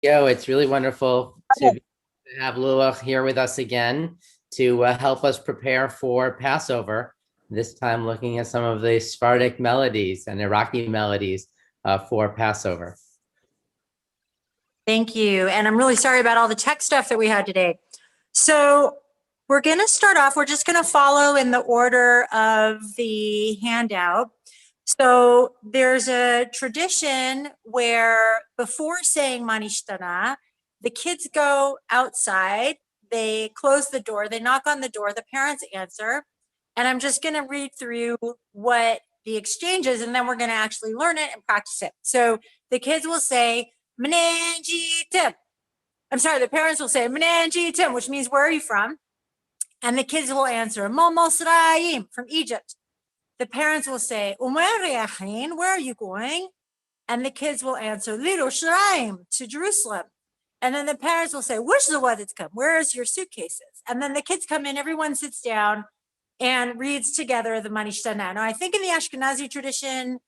Yo, it's really wonderful to have Lua here with us again to help us prepare for Passover. This time looking at some of the Sephardic melodies and Iraqi melodies for Passover. Thank you. And I'm really sorry about all the tech stuff that we had today. So we're going to start off. We're just going to follow in the order of the handout. So there's a tradition where before saying Manishtana, the kids go outside, they close the door, they knock on the door, the parents answer, and I'm just going to read through what the exchange is, and then we're going to actually learn it and practice it. So the kids will say, Mnanjitim. I'm sorry, the parents will say, Mnanjitim, which means, where are you from? And the kids will answer, Momosraim, from Egypt. The parents will say, where are you going? And the kids will answer, Lirushalayim, to Jerusalem. And then the parents will say, where is your suitcases? And then the kids come in, everyone sits down and reads together the Manishtana. Now, I think in the Ashkenazi tradition,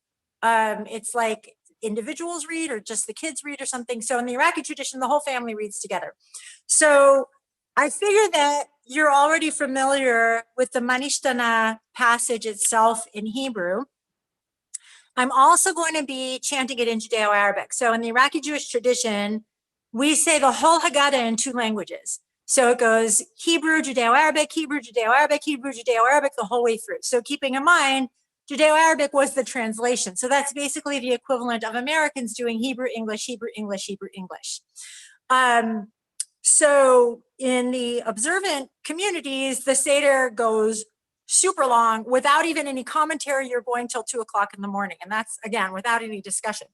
it's like individuals read or just the kids read or something. So in the Iraqi tradition, the whole family reads together. So I figure that you're already familiar with the Manishtana passage itself in Hebrew. I'm also going to be chanting it in Judeo-Arabic. So in the Iraqi Jewish tradition, we say the whole Haggadah in 2 languages. So it goes Hebrew, Judeo-Arabic, Hebrew, Judeo-Arabic, Hebrew, Judeo-Arabic, the whole way through. So keeping in mind, Judeo-Arabic was the translation. So that's basically the equivalent of Americans doing Hebrew, English, Hebrew, English, Hebrew, English. So in the observant communities, the Seder goes super long without even any commentary. You're going till 2 o'clock in the morning. And that's, again, without any discussion.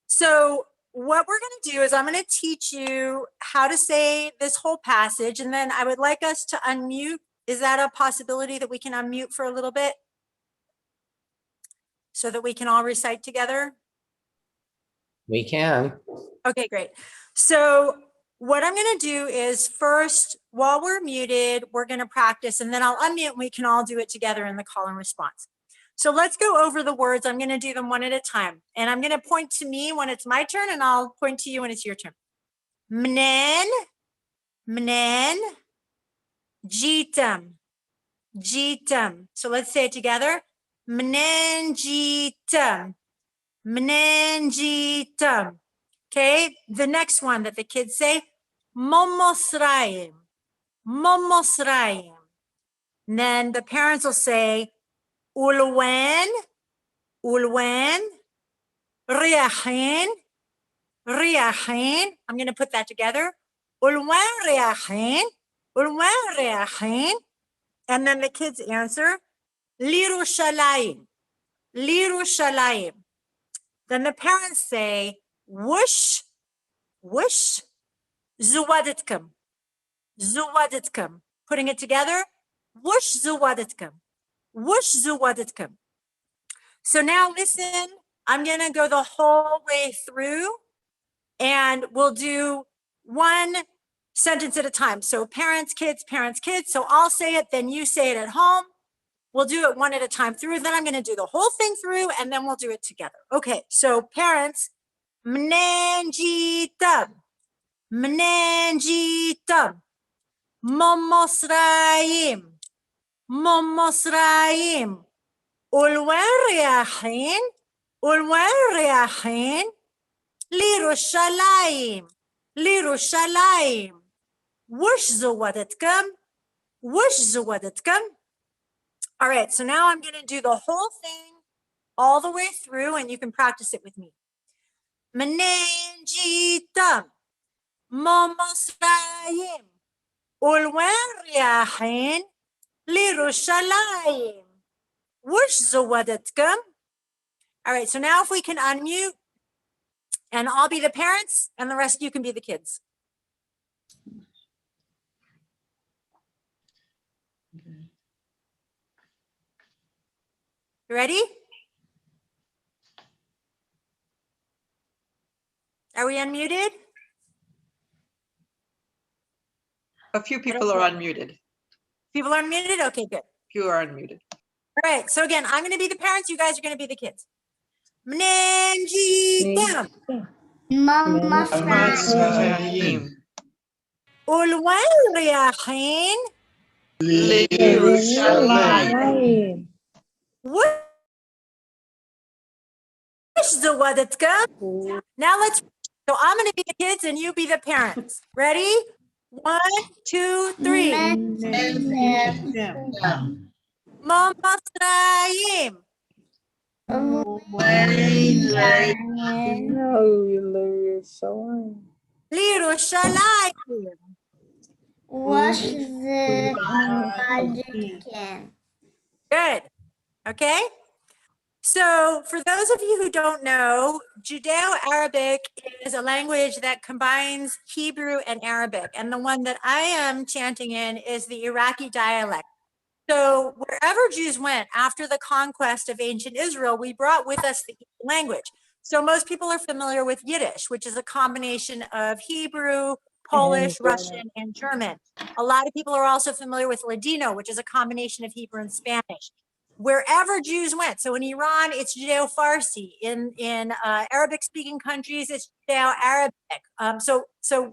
So what we're going to do is I'm going to teach you how to say this whole passage. And then I would like us to unmute. Is that a possibility that we can unmute for a little bit so that we can all recite together? We can. Okay, great. So what I'm going to do is first, while we're muted, we're going to practice, and then I'll unmute and we can all do it together in the call and response. So let's go over the words. I'm going to do them one at a time. And I'm going to point to me when it's my turn, and I'll point to you when it's your turn. Mnen, mnen, jitam, jitam. So let's say it together. Mnen, jitam, mnen, jitam. Okay, the next one that the kids say, momosraim, momosraim. And then the parents will say, ulwen, ulwen, riachin, riachin. I'm going to put that together. Ulwen, riachin, ulwen, riachin. And then the kids answer, lirushalayim, lirushalayim. Then the parents say, whoosh, whoosh, zuwaditkum, zuwaditkum. Putting it together, whoosh, zuwaditkum, whoosh, zuwaditkum. So now listen, I'm going to go the whole way through, and we'll do one sentence at a time. So parents, kids, parents, kids. So I'll say it, then you say it at home. We'll do it one at a time through. Then I'm going to do the whole thing through, and then we'll do it together. Okay, so parents, Mnanjitam, Mnanjitam, Momosraim, Momosraim, Ulwen Riachin, Lirushalayim, Lirushalayim, Whoosh Zuwaditkum, Whoosh Zuwaditkum. All right, so now I'm going to do the whole thing all the way through, and you can practice it with me. Mnanjitam, Momosraim, Ulwen Riachin, Lirushalayim, Whoosh Zuwaditkum. All right, so now if we can unmute, and I'll be the parents, and the rest of you can be the kids. You ready? Are we unmuted? A few people are unmuted. People are unmuted? Okay, good. Few are unmuted. All right, so again, I'm going to be the parents. You guys are going to be the kids. Mnanjitam, Masrayim. Ulwain riyahin. Yerushalayim. Wish the wadatka. Now let's, so I'm going to be the kids and you be the parents. Ready? 1, 2, 3. Masrayim. Lirushalayim. Good. Okay. So for those of you who don't know, Judeo-Arabic is a language that combines Hebrew and Arabic. And the one that I am chanting in is the Iraqi dialect. So wherever Jews went after the conquest of ancient Israel, we brought with us the language. So most people are familiar with Yiddish, which is a combination of Hebrew, Polish, Russian, and German. A lot of people are also familiar with Ladino, which is a combination of Hebrew and Spanish. Wherever Jews went, so in Iran, it's Judeo-Farsi. In Arabic-speaking countries, it's Judeo-Arabic. So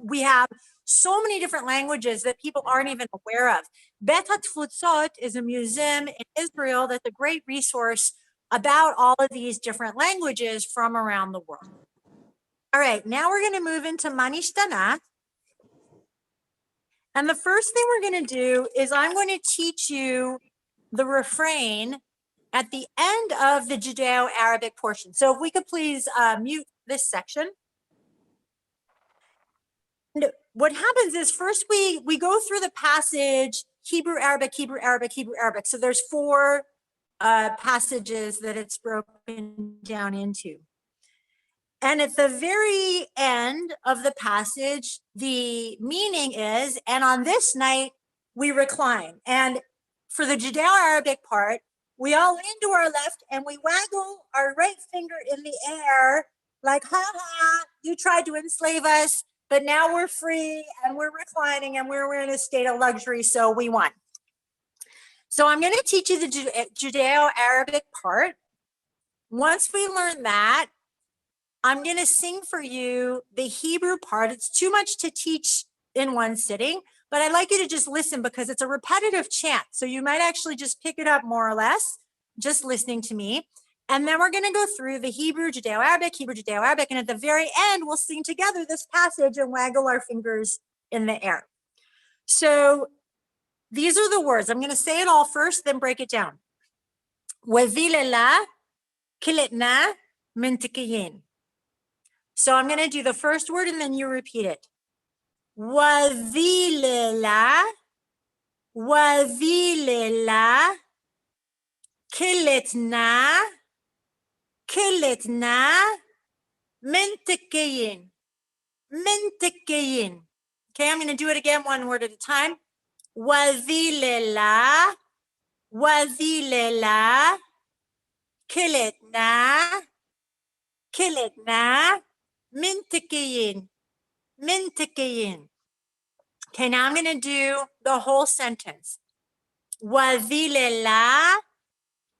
we have so many different languages that people aren't even aware of. Bet HaTfutzot is a museum in Israel that's a great resource about all of these different languages from around the world. All right, now we're going to move into Manishtana. And the first thing we're going to do is I'm going to teach you the refrain at the end of the Judeo-Arabic portion. So if we could please mute this section. And what happens is first we go through the passage Hebrew, Arabic, Hebrew, Arabic, Hebrew, Arabic. So there's 4 passages that it's broken down into. And at the very end of the passage, the meaning is, and on this night we recline. And for the Judeo-Arabic part, we all lean to our left and we waggle our right finger in the air like, ha ha, you tried to enslave us, but now we're free and we're reclining and we're in a state of luxury, so we won. So I'm going to teach you the Judeo-Arabic part. Once we learn that, I'm going to sing for you the Hebrew part. It's too much to teach in one sitting, but I'd like you to just listen because it's a repetitive chant. So you might actually just pick it up more or less, just listening to me. And then we're going to go through the Hebrew, Judeo-Arabic, Hebrew, Judeo-Arabic. And at the very end, we'll sing together this passage and waggle our fingers in the air. So these are the words. I'm going to say it all first, then break it down. Wazilela kilitna mintikiyin. So I'm going to do the first word and then you repeat it. Wazilela, wazilela, kilitna, kilitna, mintikiyin, mintikiyin. Okay, I'm going to do it again, one word at a time. Wazilela, wazilela, kilitna, kilitna, mintikiyin, mintikiyin. Okay, now I'm going to do the whole sentence. Wazilela,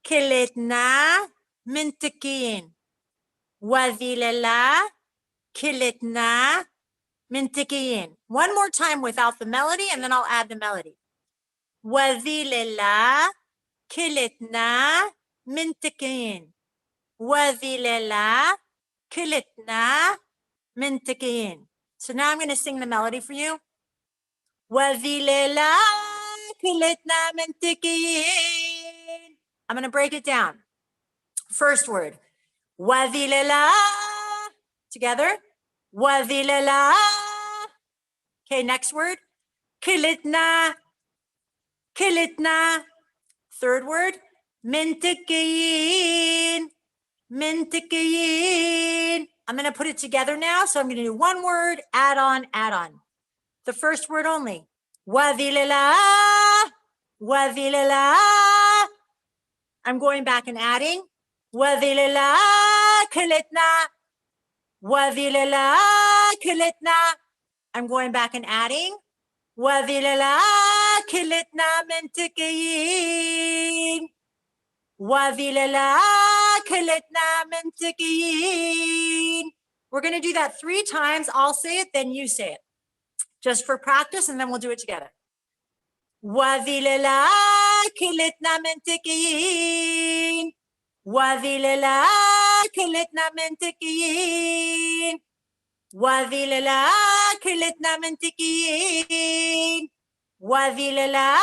kilitna, mintikiyin. Wazilela, kilitna, mintikiyin. One more time without the melody, and then I'll add the melody. Wazilela, kilitna, mintikiyin. Wazilela, kilitna, mintikiyin. So now I'm going to sing the melody for you. Wazilela, kilitna, mintikiyin. I'm going to break it down. First word. Wazilela. Together. Wazilela. Okay, next word. Kilitna. Kilitna. Third word. Mintikiyin. Mintikiyin. I'm going to put it together now. So I'm going to do one word, add on, add on. The first word only. Wazilela. Wazilela. I'm going back and adding. Wazilela kilitna. Wazilela kilitna. I'm going back and adding. Wazilela kilitna mintikiyin. Wazilela kilitna mintikiyin. We're going to do that 3 times. I'll say it, then you say it. Just for practice, and then we'll do it together. وذللا كلتنا منطقيين وذللا كلتنا منطقيين وذللا كلتنا منطقيين وذللا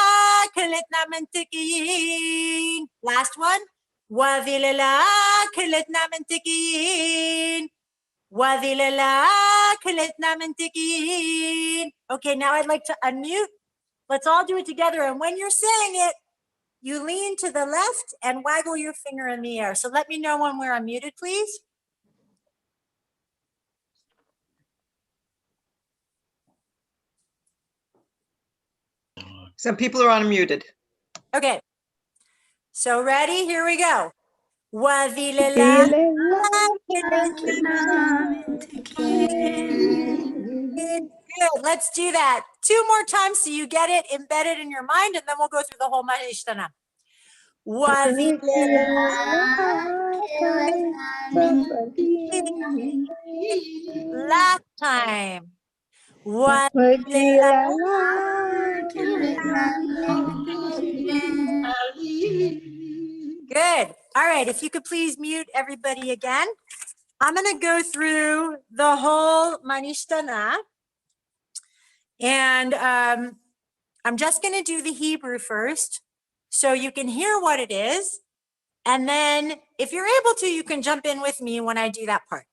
كلتنا منطقيين. Last one. وذللا كلتنا منطقيين وذللا كلتنا منطقيين. Okay, now I'd like to unmute. Let's all do it together. And when you're saying it, you lean to the left and waggle your finger in the air. So let me know when we're unmuted, please. Some people are unmuted. Okay. So ready? Here we go. وذللا Good. Let's do that 2 more times so you get it embedded in your mind, and then we'll go through the whole Manishtana. Last time. Good. All right. If you could please mute everybody again. I'm going to go through the whole Manishtana. And I'm just going to do the Hebrew first so you can hear what it is. And then if you're able to, you can jump in with me when I do that part.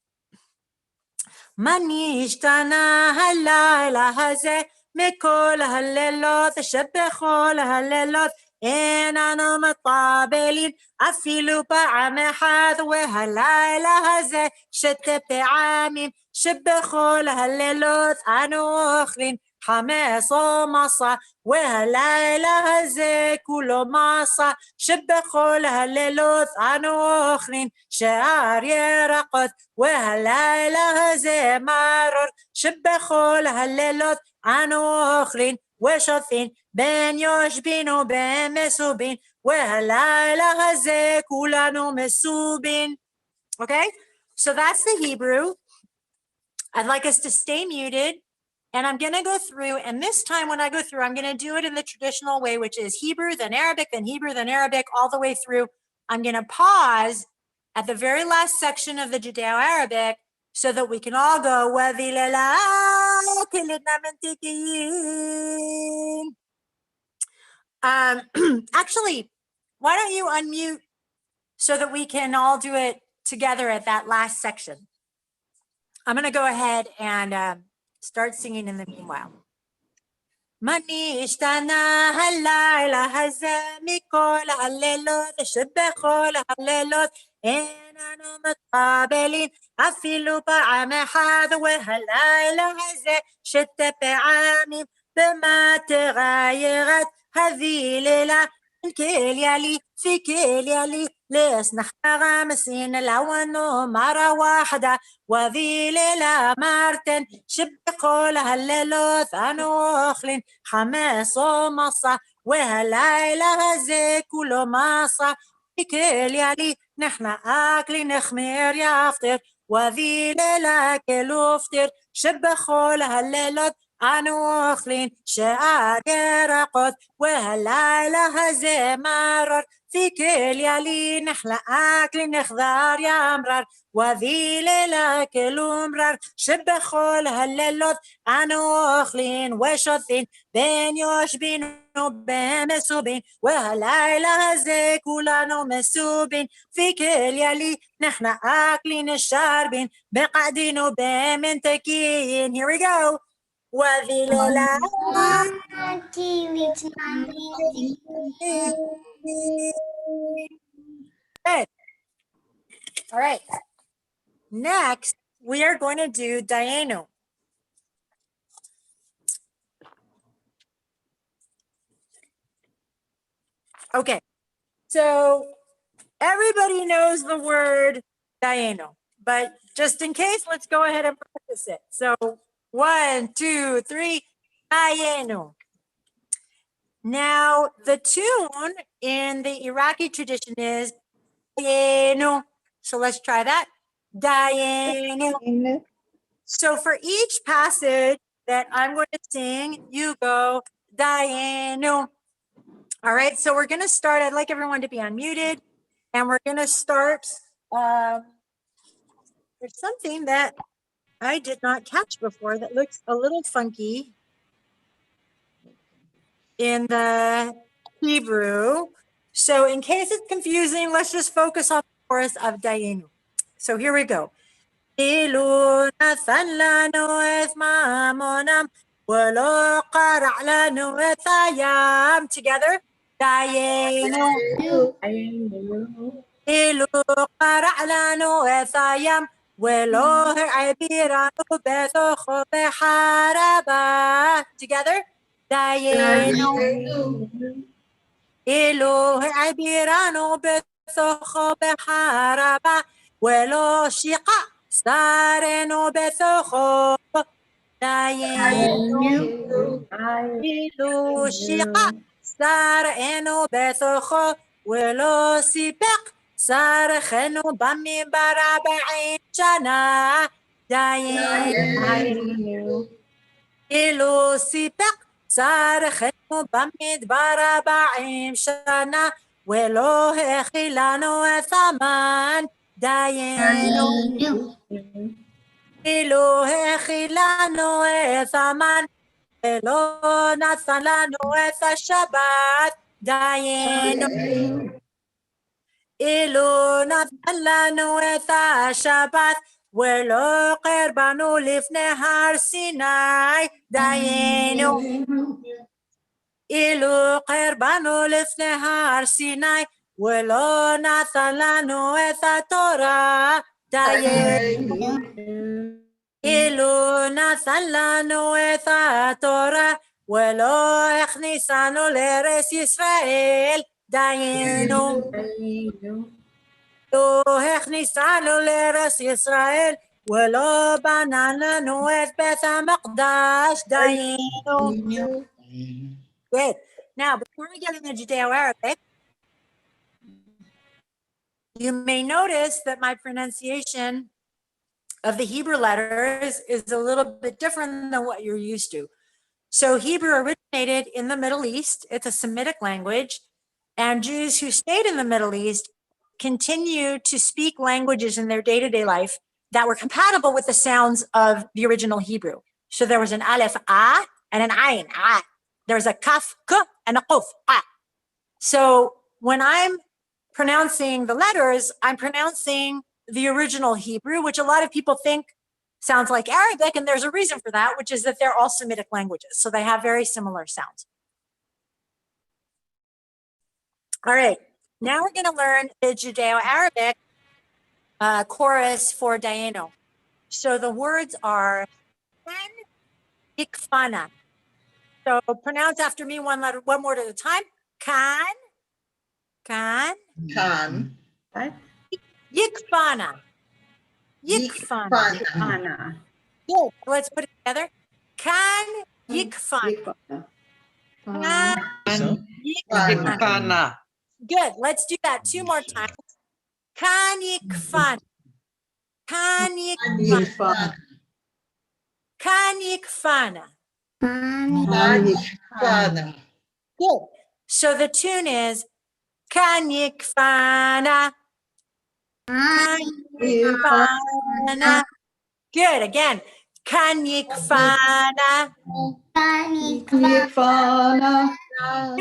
Manishtana halayla haze mikol halelot shebechol halelot איננו מטבלים אפילו פעם אחת והלילה הזה 6 פעמים שבכל הלילות אנו אוכלים 15 מסע והלילה הזה כולו מסע שבכל הלילות אנו אוכלים שאר ירקות והלילה הזה מרור שבכל הלילות אנו אוכלים ושותים בין יושבין ובין מסובין והלילה הזה כולנו מסובין. Okay, so that's the Hebrew. I'd like us to stay muted, and I'm going to go through, and this time when I go through, I'm going to do it in the traditional way, which is Hebrew, then Arabic, then Hebrew, then Arabic, all the way through. I'm going to pause at the very last section of the Judeo-Arabic so that we can all go, actually, why don't you unmute so that we can all do it together at that last section. I'm going to go ahead and start singing in the meanwhile. Manishhtana halayla haze mikol halelot shebechol halelot איננו מתקבלים אפילו פעם אחת והלילה הזה 6 פעמים במה תغיירת הלילה كيليالي في كيليالي ليس نحن مسين العوانو مرة واحدة وذي ليلة مرتين شبقوا لها الليلوث أنو أخلين 5 مصة وهالليلة هزي كله مصة في كيليالي نحن أكلي نخمير يافطر وذي ليلة كيلو فطر شبقوا لها الليلوث أنو أخلين شعار يرقد وهالليلة هزي مرر في كل يالي نحلى أكل نخضار يمرر وذي ليلة كل مرر شبخول هالليلوت أنو أخلين وشوثين بين يوشبين وبين مسوبين وهالليلة هزي كلانو مسوبين في كل يالي نحن أكلين الشاربين بقعدين وبمنتكين. Here we go. وذللا Good. All right. Next, we are going to do Dayenu. Okay. So everybody knows the word Dayenu, but just in case, let's go ahead and practice it. So 1, 2, 3, Dayenu. Now, the tune in the Iraqi tradition is Dayenu. So let's try that. Dayenu. So for each passage that I'm going to sing, you go, Dayenu. All right, so we're going to start. I'd like everyone to be unmuted, and we're going to start. There's something that I did not catch before that looks a little funky in the Hebrew. So in case it's confusing, let's just focus on the chorus of Dayenu. So here we go. Ilu nathan lanu ethmamonam walo qara' lanu ethayam. Together. Dayenu. Ilu qara' lanu ethayam walo abiranu bethocho beharaba. Together. Dayenu. Ilu abiranu bethocho beharaba walo shiqa sarenu bethocho. Dayenu. Ilu shiqa sarenu bethocho walo sipaq sarchenu bami baraba'in shana. Dayenu. Ilu sipaq sarchenu bamid baraba'im shana welo hechilanu ethaman. Dayenu. Ilu hechilanu ethaman welo nathan lanu ethashabat. Dayenu. Ilu nathan lanu ethashabat welo qirbanu lifnei har Sinai. Dayenu. Ilu qirbanu lifnei har Sinai welo nathan lanu ethatorah. Dayenu. Ilu nathan lanu ethatorah welo echnisanu le'eretz Yisrael. Dayenu. Lo הכניסנו לארץ ישראל ולא בנה לנו את בית המקדש. דיינו. Good. Now, before we get into Judeo-Arabic, you may notice that my pronunciation of the Hebrew letters is a little bit different than what you're used to. So Hebrew originated in the Middle East. It's a Semitic language, and Jews who stayed in the Middle East continue to speak languages in their day-to-day life that were compatible with the sounds of the original Hebrew. So there was an aleph, ah, and an ayin, ah. There was a kaf, k, and a quf, ah. So when I'm pronouncing the letters, I'm pronouncing the original Hebrew, which a lot of people think sounds like Arabic, and there's a reason for that, which is that they're all Semitic languages. So they have very similar sounds. All right. Now we're going to learn the Judeo-Arabic chorus for Dayenu. So the words are kan, ikfana. So pronounce after me one word at a time. Kan, kan, Kan. yikfana, yikfana. Good. Let's put it together. Kan, yikfana. Kan, yikfana. Good. Let's do that 2 more times. Kan yikfana. Kan yikfana. Kan yikfana. Good. So the tune is kan yikfana. Kan yikfana. Good. Again. Kan yikfana.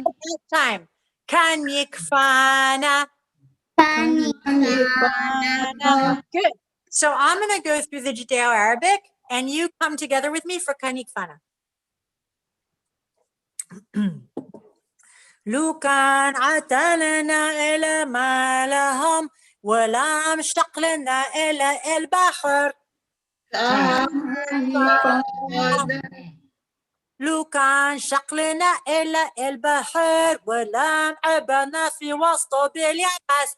Good time. Kan yikfana. Good. So I'm going to go through the Judeo-Arabic, and you come together with me for kan yikfana. لوكان عتلنا إلى ما لهم ولا مشتق لنا إلى البحر. لوكان شق لنا إلى البحر ولا عبنا في وسطه باليابس.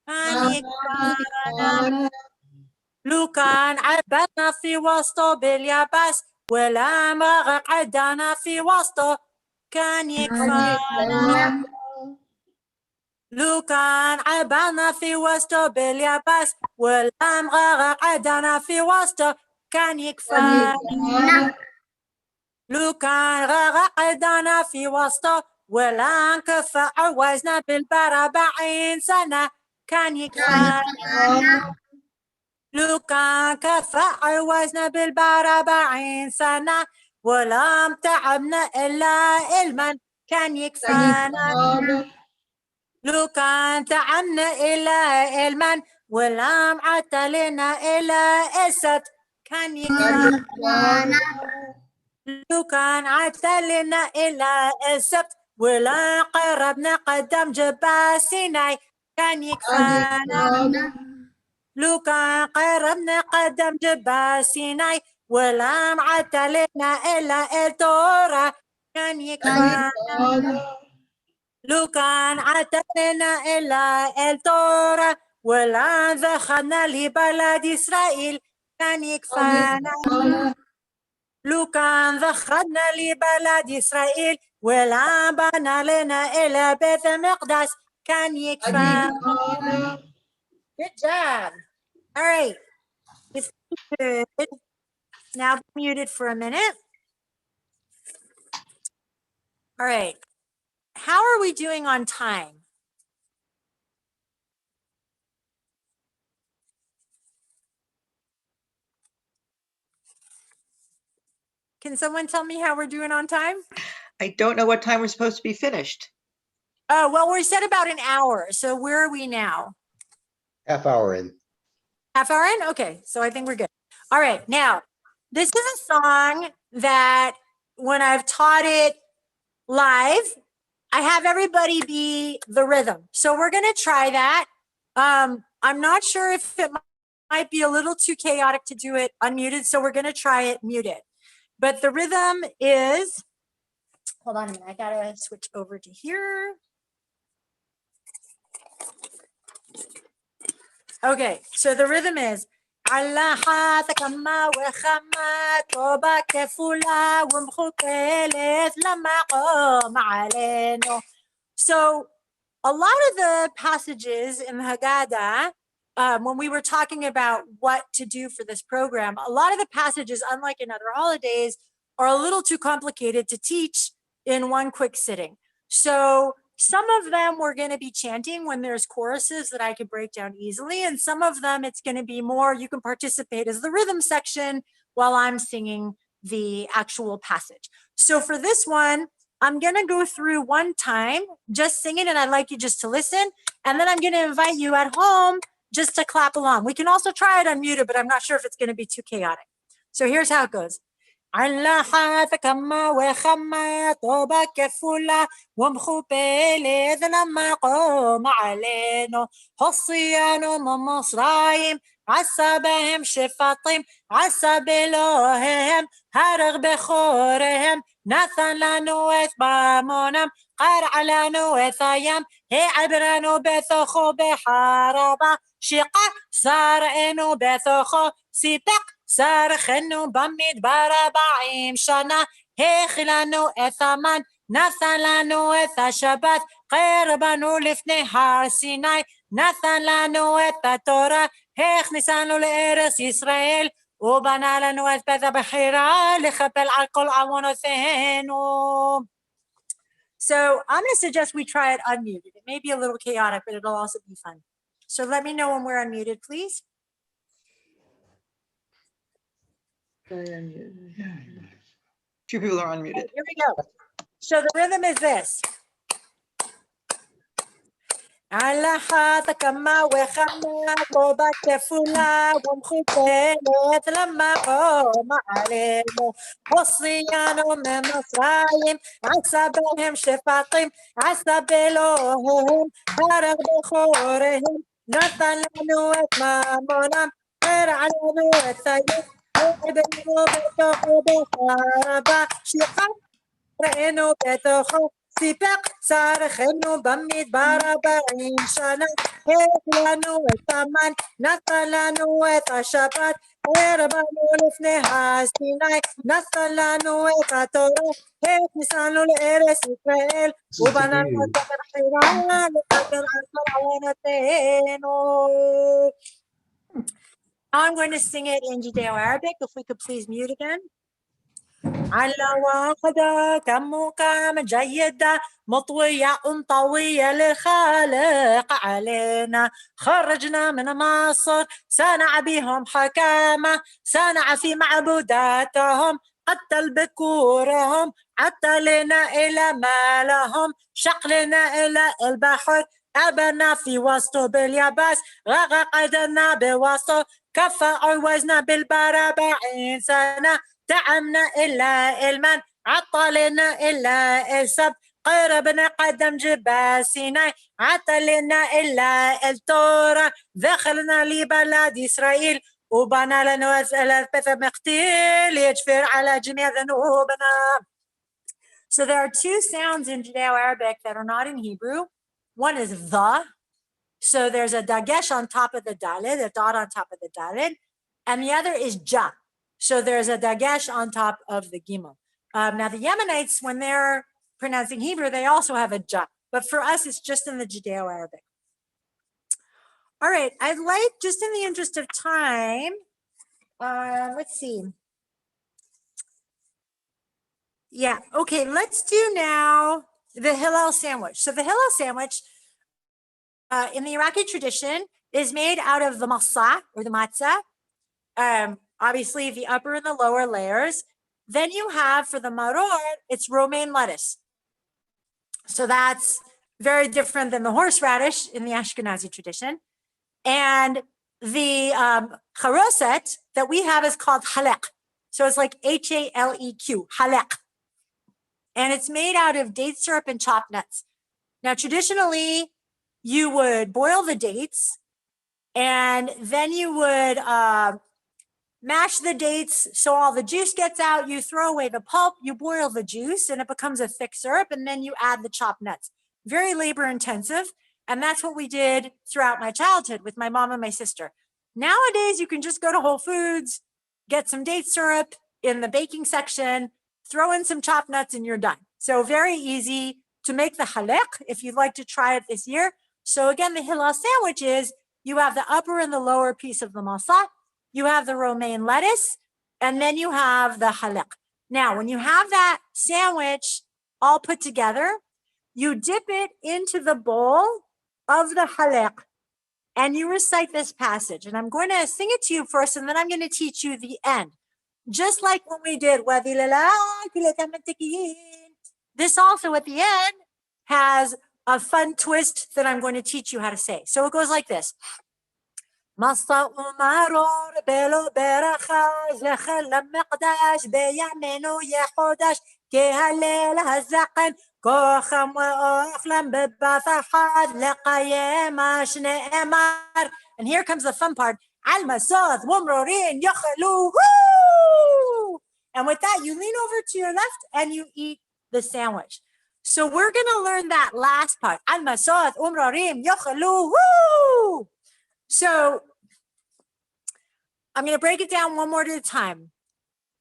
كان يكفانا. لوكان عبنا في وسطه باليابس ولا مغرق عدنا في وسطه. كان يكفانا. لو كان عبنا في وسطه باليابس ولا مغرق عدنا في وسطه. كان يكفانا لو كان قعدنا في وسطه ولا انكفى عوزنا بال40 سنة كان يكفانا لو كان كفى عوزنا بال40 سنة ولا تعبنا إلا علما كان يكفانا لو كان تعبنا إلا علما ولا معتلنا إلا أسد كان يكفانا لو كان عتلنا إلى السبت ولا قربنا قدام جبال سيناء كان يكفانا لو كان قربنا قدام جبال سيناء ولا معتلنا إلى التوراة كان يكفانا لو كان عتلنا إلى التوراة ولا دخلنا لبلد إسرائيل كان يكفانا لو كان دخلنا لبلد إسرائيل ولا بنى لنا إلى بيت المقدس كان يكفانا. Good job. All right. If you could now be muted for a minute. All right. How are we doing on time? Can someone tell me how we're doing on time? I don't know what time we're supposed to be finished. Oh, well, we said about an hour. So where are we now? Half hour in. Half hour in? Okay, so I think we're good. All right, now, this is a song that when I've taught it live, I have everybody be the rhythm. So we're going to try that. I'm not sure if it might be a little too chaotic to do it unmuted, so we're going to try it muted. But the rhythm is, hold on a minute, I got to switch over to here. Okay, so the rhythm is so a lot of the passages in the Haggadah, when we were talking about what to do for this program, a lot of the passages, unlike in other holidays, are a little too complicated to teach in one quick sitting. So some of them we're going to be chanting when there's choruses that I could break down easily. And some of them it's going to be more, you can participate as the rhythm section while I'm singing the actual passage. So for this one, I'm going to go through one time, just sing it. And I'd like you just to listen. And then I'm going to invite you at home just to clap along. We can also try it unmuted, but I'm not sure if it's going to be too chaotic. So here's how it goes. علّحت كما وخما طوبة كفولة ومخوبلة لما قوم علينا حصيانو من مصرايم عسى بهم شفاطيم عسى بلوهم هرغ بخورهم نثن لنوث بامونم قرع لنوث أيام هي عبرانو بثخو بحاربة شقا صار إنو بثخو سيبق صار خنو بميد ب40 שנה הכילנו את המן נתן לנו את השבת קרבנו לפני הר סיני נתן לנו את התורה הכניסנו לארץ ישראל ובנה לנו את בית הבחירה לכפר על כל עוונותינו. So I'm going to suggest we try it unmuted. It may be a little chaotic, but it'll also be fun. So let me know when we're unmuted, please. Two people are unmuted. Here we go. So the rhythm is this. علّحت كما وخما طوبة كفولة ومخوبلة لما قوم علينا حصيانو من مصرايم عسى بهم شفاطيم عسى بلوهم هرغ بخورهم نتن لنو את ממונם قرع לנו את היום عبرנו בתוכו בחרבה שליחה ראינו בתוכו סיפק שרחנו במדבר 40 שנה הכילנו את המן נתן לנו את השבת הרבנו לפני הסיני נתן לנו את התורה הכניסנו לארץ ישראל ובננו את הבחירה לכפר על כל עוונותינו. I'm going to sing it in Judeo-Arabic. If we could please mute again. على واحدة كمقام جيدة مطوية طوية للخالق علينا خرجنا من مصر صنع بهم حكامة صنع في معبوداتهم قتل بكورهم عطلنا إلى ما لهم شقلنا إلى البحر أبنا في وسطه باليابس غرقنا بوسطه كف عوزنا بالبربعين سنة دعمنا إلا المن عطلنا إلا السبت قربنا قدم جبال سيناء عطلنا إلا التورا دخلنا لبلاد إسرائيل وبنى لنا ثلاث مقتيل يجفر على جميع ذنوبنا. So there are two sounds in Judeo-Arabic that are not in Hebrew. One is the. So there's a dagesh on top of the dalid, a dot on top of the dalid. And the other is ja. So there's a dagesh on top of the gimel. Now the Yemenites, when they're pronouncing Hebrew, they also have a ja. But for us, it's just in the Judeo-Arabic. All right, I'd like, just in the interest of time, let's see. Yeah, okay, let's do now the Hillel sandwich. So the Hillel sandwich in the Iraqi tradition is made out of the masa or the matzah. Obviously the upper and the lower layers. Then you have for the maror, it's romaine lettuce. So that's very different than the horseradish in the Ashkenazi tradition. And the charoset that we have is called halek. So it's like H-A-L-E-Q, halek. And it's made out of date syrup and chopped nuts. Now, traditionally, you would boil the dates and then you would mash the dates so all the juice gets out. You throw away the pulp, you boil the juice and it becomes a thick syrup, and then you add the chopped nuts. Very labor intensive. And that's what we did throughout my childhood with my mom and my sister. Nowadays, you can just go to Whole Foods, get some date syrup in the baking section, throw in some chopped nuts, and you're done. So very easy to make the halek if you'd like to try it this year. So again, the Hillel sandwich is you have the upper and the lower piece of the masa, you have the romaine lettuce, and then you have the halek. Now, when you have that sandwich all put together, you dip it into the bowl of the halek, and you recite this passage. And I'm going to sing it to you first, and then I'm going to teach you the end. Just like when we did, this also at the end has a fun twist that I'm going to teach you how to say. So it goes like this. كوخم وأخلم ببثحات لقيماش نأمر. And here comes the fun part. المساث ومرورين يخلو. And with that, you lean over to your left and you eat the sandwich. So we're going to learn that last part. المساث ومرورين يخلو. So I'm going to break it down one more at a time.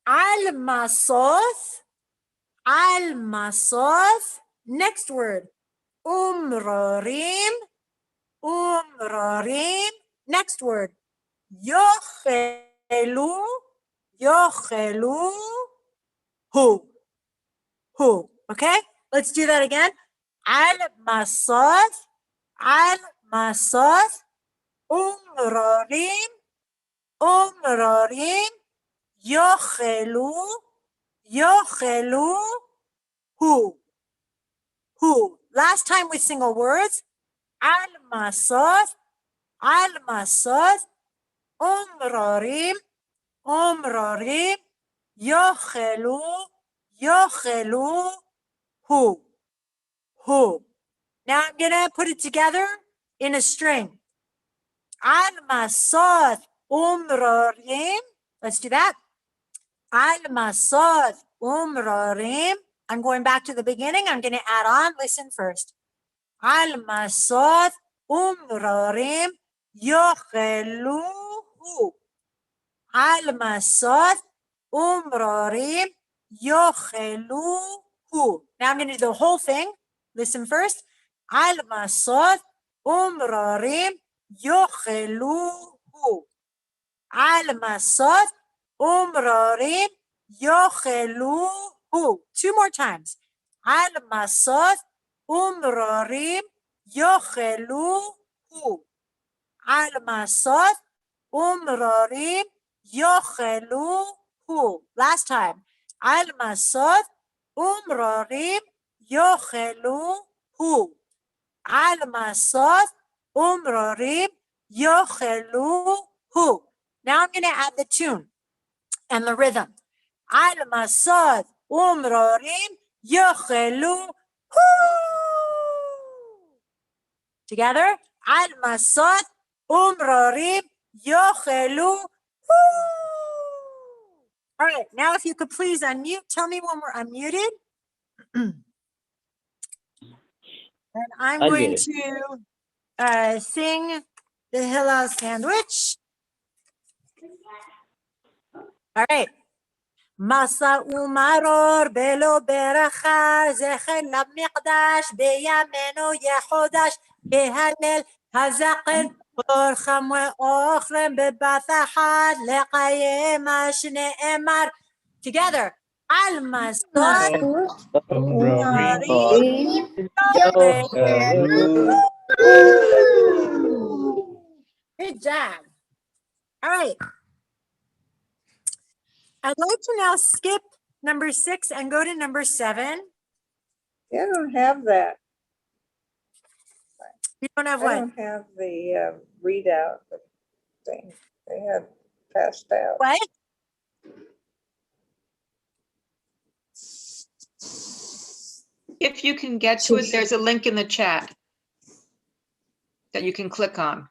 المساث. Al-Masath. Next word. Umrarim. Umrarim. Next word. Yochelu. Yochelu. Who. Okay? Let's do that again. Al-Masath. Al-Masath. Umrarim. Umrarim. Yochelu. Yochelu. Who. Last time with single words. Al-Masath. Al-Masath. Umrarim. Umrarim. Yochelu. Yochelu. Who. Now I'm going to put it together in a string. Al-Masath. Umrarim. Let's do that. Al-Masath umrarim. I'm going back to the beginning. I'm going to add on. Listen first. Al-Masath umrarim yocheluhu. Al-Masath umrarim yocheluhu. Now I'm going to do the whole thing. Listen first. Al-Masath umrarim yocheluhu. על מסות ומרורים יאכלוהו. 2 more times. על מסות ומרורים יאכלוהו. על מסות ומרורים יאכלוהו. Last time. על מסות ומרורים יאכלוהו. על מסות ומרורים יאכלוהו. Now I'm going to add the tune and the rhythm. על מסות ומרורים יאכלוהו. Together. על מסות ומרורים יאכלוהו. All right, now if you could please unmute, tell me when we're unmuted. And I'm going to sing the Hillel Sandwich. All right. מסע ומרור בלא ברכה, זכר למקדש בימינו יחודש, בהלל הזקן אורחם ואוכלם בבת אחת, לקיים מה שנאמר. Together. על מסות ומרורים יאכלוהו. Good job. All right. I'd like to now skip number 6 and go to number 7. I don't have that. You don't have I what? don't have the readout thing they had passed out. What? If you can get to it, there's a link in the chat that you can click on.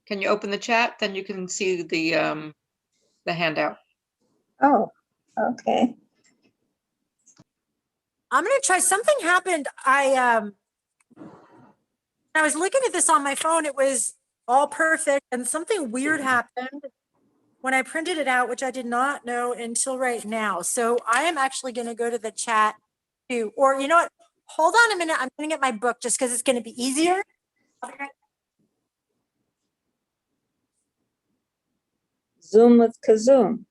Can you open the chat? Then you can see the handout. Oh, okay. I'm going to try. Something happened. I was looking at this on my phone. It was all perfect. And something weird happened when I printed it out, which I did not know until right now. So I am actually going to go to the chat too. Or you know what? Hold on a minute. I'm going to get my book just because it's going to be easier. Zoom with Kazoom.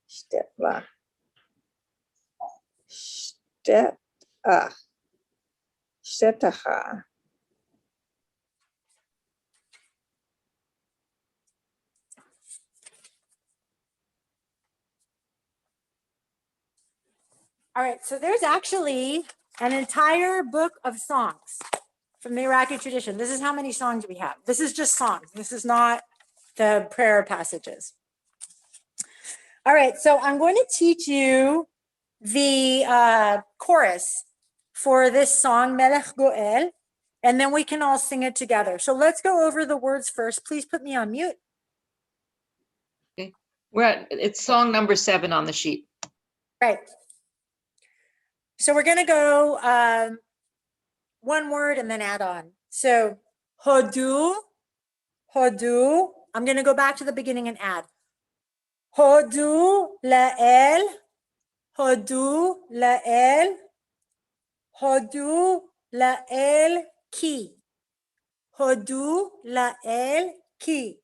Step la. Step Shetaha. All right. So there's actually an entire book of songs from the Iraqi tradition. This is how many songs we have. This is just songs. This is not the prayer passages. All right, so I'm going to teach you the chorus for this song, Melech Goel, and then we can all sing it together. So let's go over the words first. Please put me on mute. Okay. It's song number 7 on the sheet. Right. So we're going to go one word and then add on. So Hodu, Hodu. I'm going to go back to the beginning and add. Hodu la'el, Hodu la'el, Hodu la'el ki, Hodu la'el ki,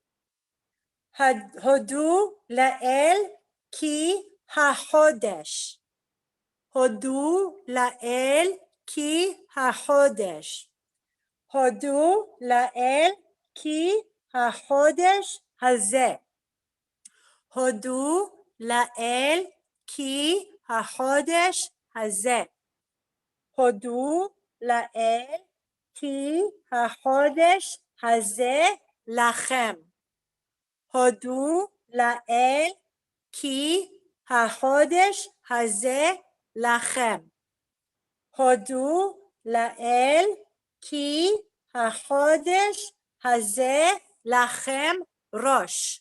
Hodu la'el ki hachodesh, Hodu la'el ki hachodesh, Hodu la'el ki hachodesh hazeh. הודו לאל כי החודש הזה. הודו לאל כי החודש הזה לכם. הודו לאל כי החודש הזה לכם. הודו לאל כי החודש הזה לכם ראש.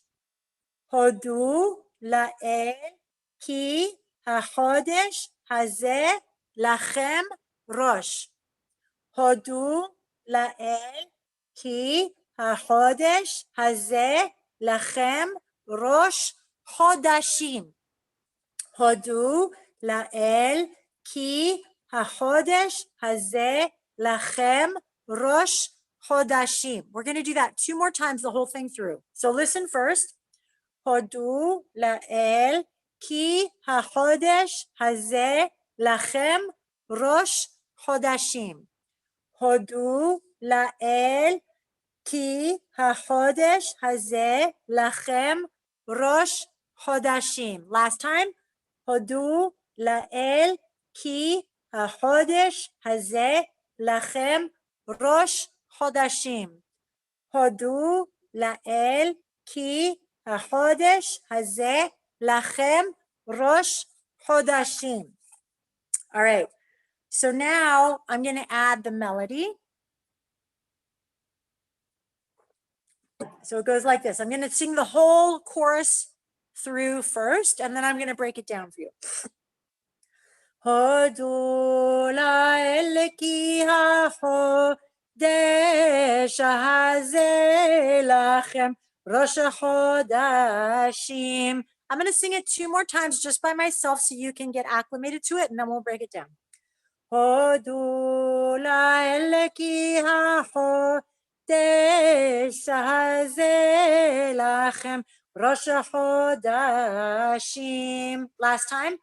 הודו לאל כי החודש הזה לכם ראש. הודו לאל כי החודש הזה לכם ראש חודשים. הודו לאל כי החודש הזה לכם ראש Chodashim. We're going to do that 2 more times, the whole thing through. So listen first. Hodu la'el ki hachodesh hazeh lachem rosh chodashim. Hodu la'el ki hachodesh hazeh lachem rosh chodashim. Last time. Hodu la'el ki hachodesh hazeh lachem rosh chodashim. Hodu la'el ki hachodesh hazeh lachem rosh chodashim. All right. So now I'm going to add the melody. So it goes like this. I'm going to sing the whole chorus through first, and then I'm going to break it down for you. Hodu la'el ki hachodesh hazeh lachem rosh chodashim. I'm going to sing it 2 more times just by myself so you can get acclimated to it, and then we'll break it down. Hodu la'el ki hachodesh hazeh lachem rosh chodashim. Last time.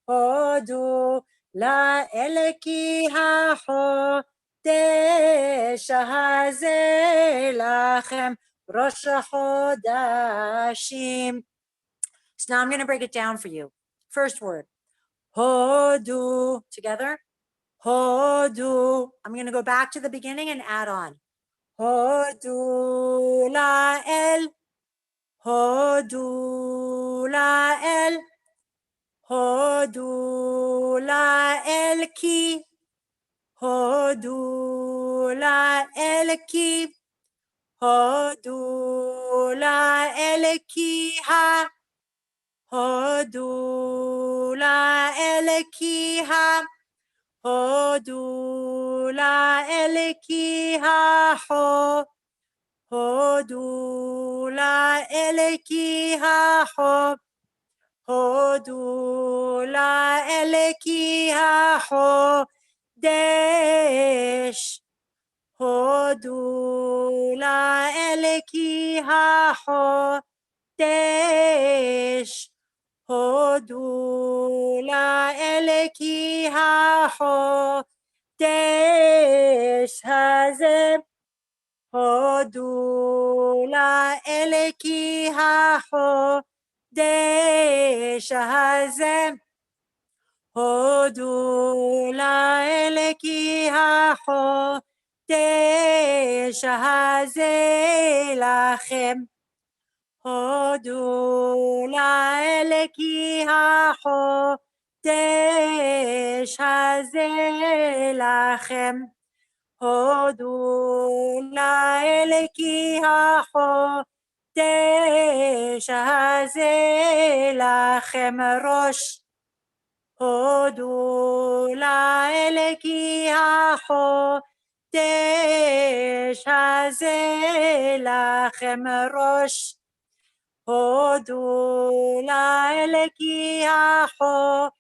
Hodu la'el ki hachodesh hazeh lachem rosh chodashim. So now I'm going to break it down for you. First word. Hodu. Together. Hodu. I'm going to go back to the beginning and add on. Hodu la'el. Hodu la'el. Hodu la'el ki. Hodu la'el ki. Hodu la'el ki ha. Hodu la'el ki ha. Hodu la'el ki ha ho. Hodu la'el ki ha ho. Hodu la'el ki hachodesh. Hodu la'el ki hachodesh. Hodu la'el ki hachodesh hazeh. Hodu la'el ki hachodesh hazeh. Hodu la'el ki hachodesh hazeh lachem. Hodu la'el ki hachodesh hazeh lachem. Hodu la'el ki hachodesh hazeh lachem rosh. Hodu la'el ki hachodesh hazeh lachem rosh. Hodu la'el ki hachodesh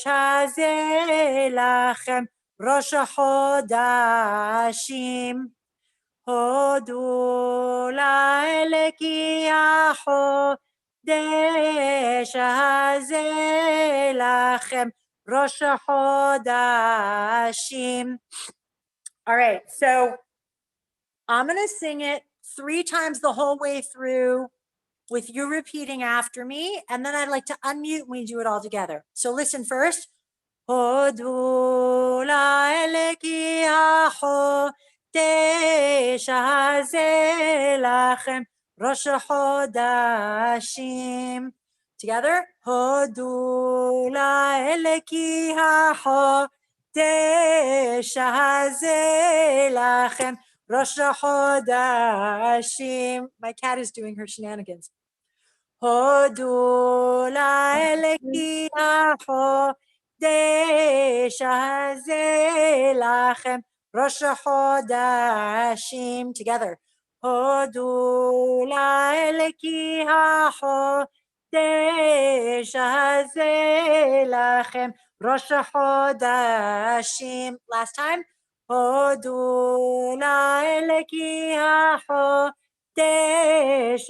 hazeh lachem rosh chodashim. Hodu la'el ki hachodesh hazeh lachem rosh chodashim. All right, so I'm going to sing it 3 times the whole way through with you repeating after me, and then I'd like to unmute when we do it all together. So listen first. Hodu la'el ki hachodesh hazeh lachem rosh chodashim. Together. Hodu la'el ki hachodesh hazeh lachem rosh chodashim. My cat is doing her shenanigans. Hodu la'el ki hachodesh hazeh lachem rosh chodashim. Together. Hodu la'el ki hachodesh hazeh lachem rosh chodashim. Last time. הודו לאלוקי החודש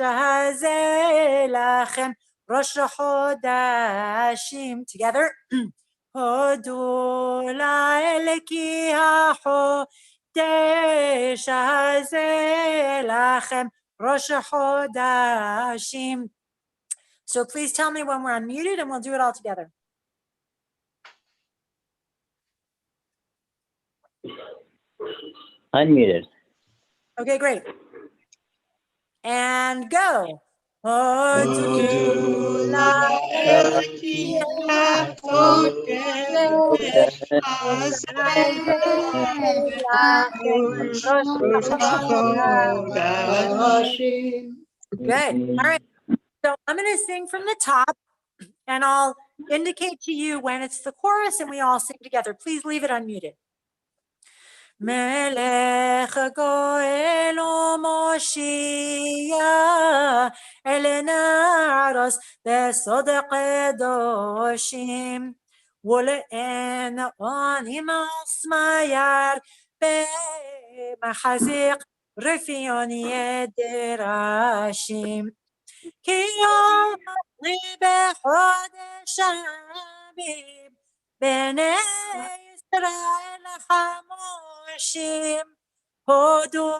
הזה לכם ראש חודשים. Together. הודו לאלוקי החודש הזה לכם ראש חודשים. So please tell me when we're unmuted and we'll do it all together. Unmuted. Okay, great. And go. Hodu laeleki Good. All right. So I'm going to sing from the top and I'll indicate to you when it's the chorus and we all sing together. Please leave it unmuted. ملك قائل مشيا النعرس بصدق دوشيم ولئن أني مصمير بمحزق رفيوني دراشيم كي يمضي بحد شبيب بني إسرائيل خموشيم هدو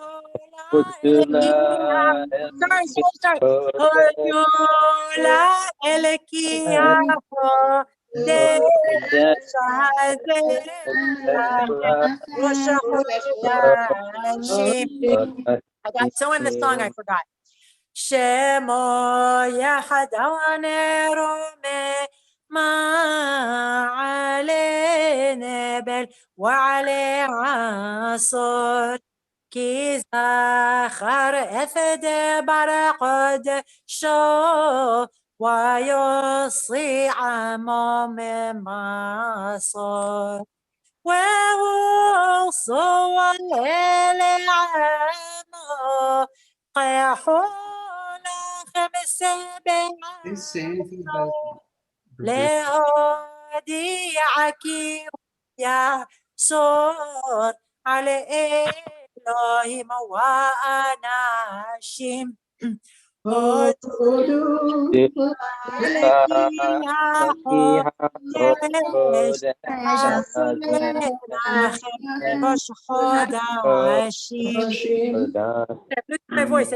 لإلكي I got so in the song I forgot. Shemo Yahadane Rome Ma Ale Nebel Wa Ale Asor Ki Zachar Ethede Baraqad Sho Wa Yosli Amo Masor Wa So Ele Amo لأوديعك يا صور على إلهي وأنا شيم my voice.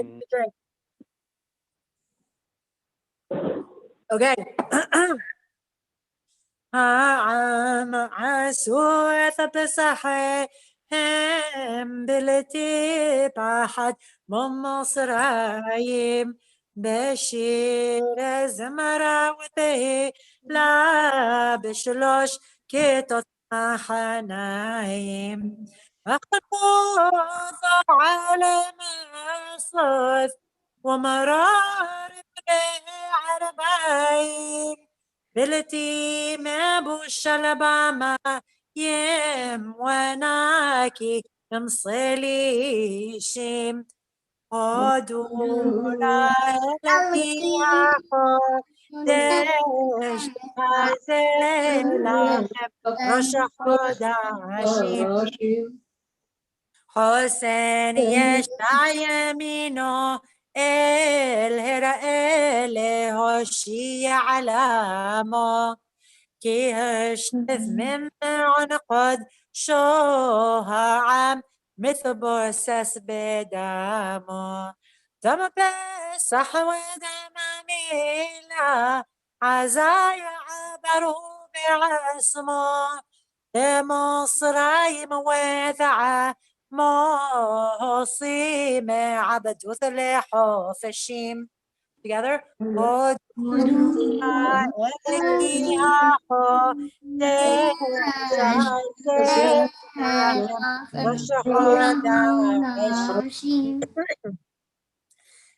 Okay. عام عسوة بصحيهم بلتي بحد من مصرايم بشير زمرة وته لا بشلوش كتوت حنايم أخطوط على مصر ومرار عربايم بلتي ما بوش الباما يم وناكي مصلي شيم قدولا لكي دش هزيلا رش خداشيم حسين يشع يمينه الهرقل هشي علامه كي هشتف من عنقد شوها عم مثل بوسس بدامه دم بسح ودم ميلا عزايا عبروا بعصمه مصرايم وذعه موصيم عبد وثلحو فشيم together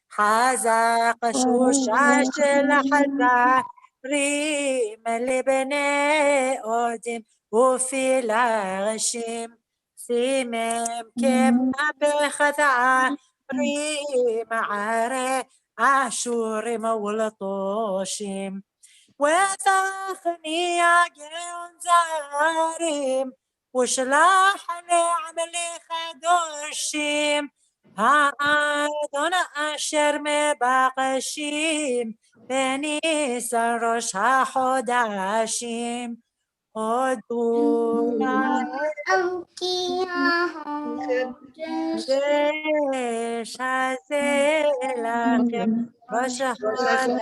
حزق شوشاش الحزة ريم لبني أودم وفي الغشيم سيمم كم بخذعة ريم عري عاشور مولطوشيم وثاخني عجون زاريم ושלח לעמלך דורשים, האדון אשר מבקשים, בניסן ראש החודשים, הודו הקדש הזה לכם ראש החודשים.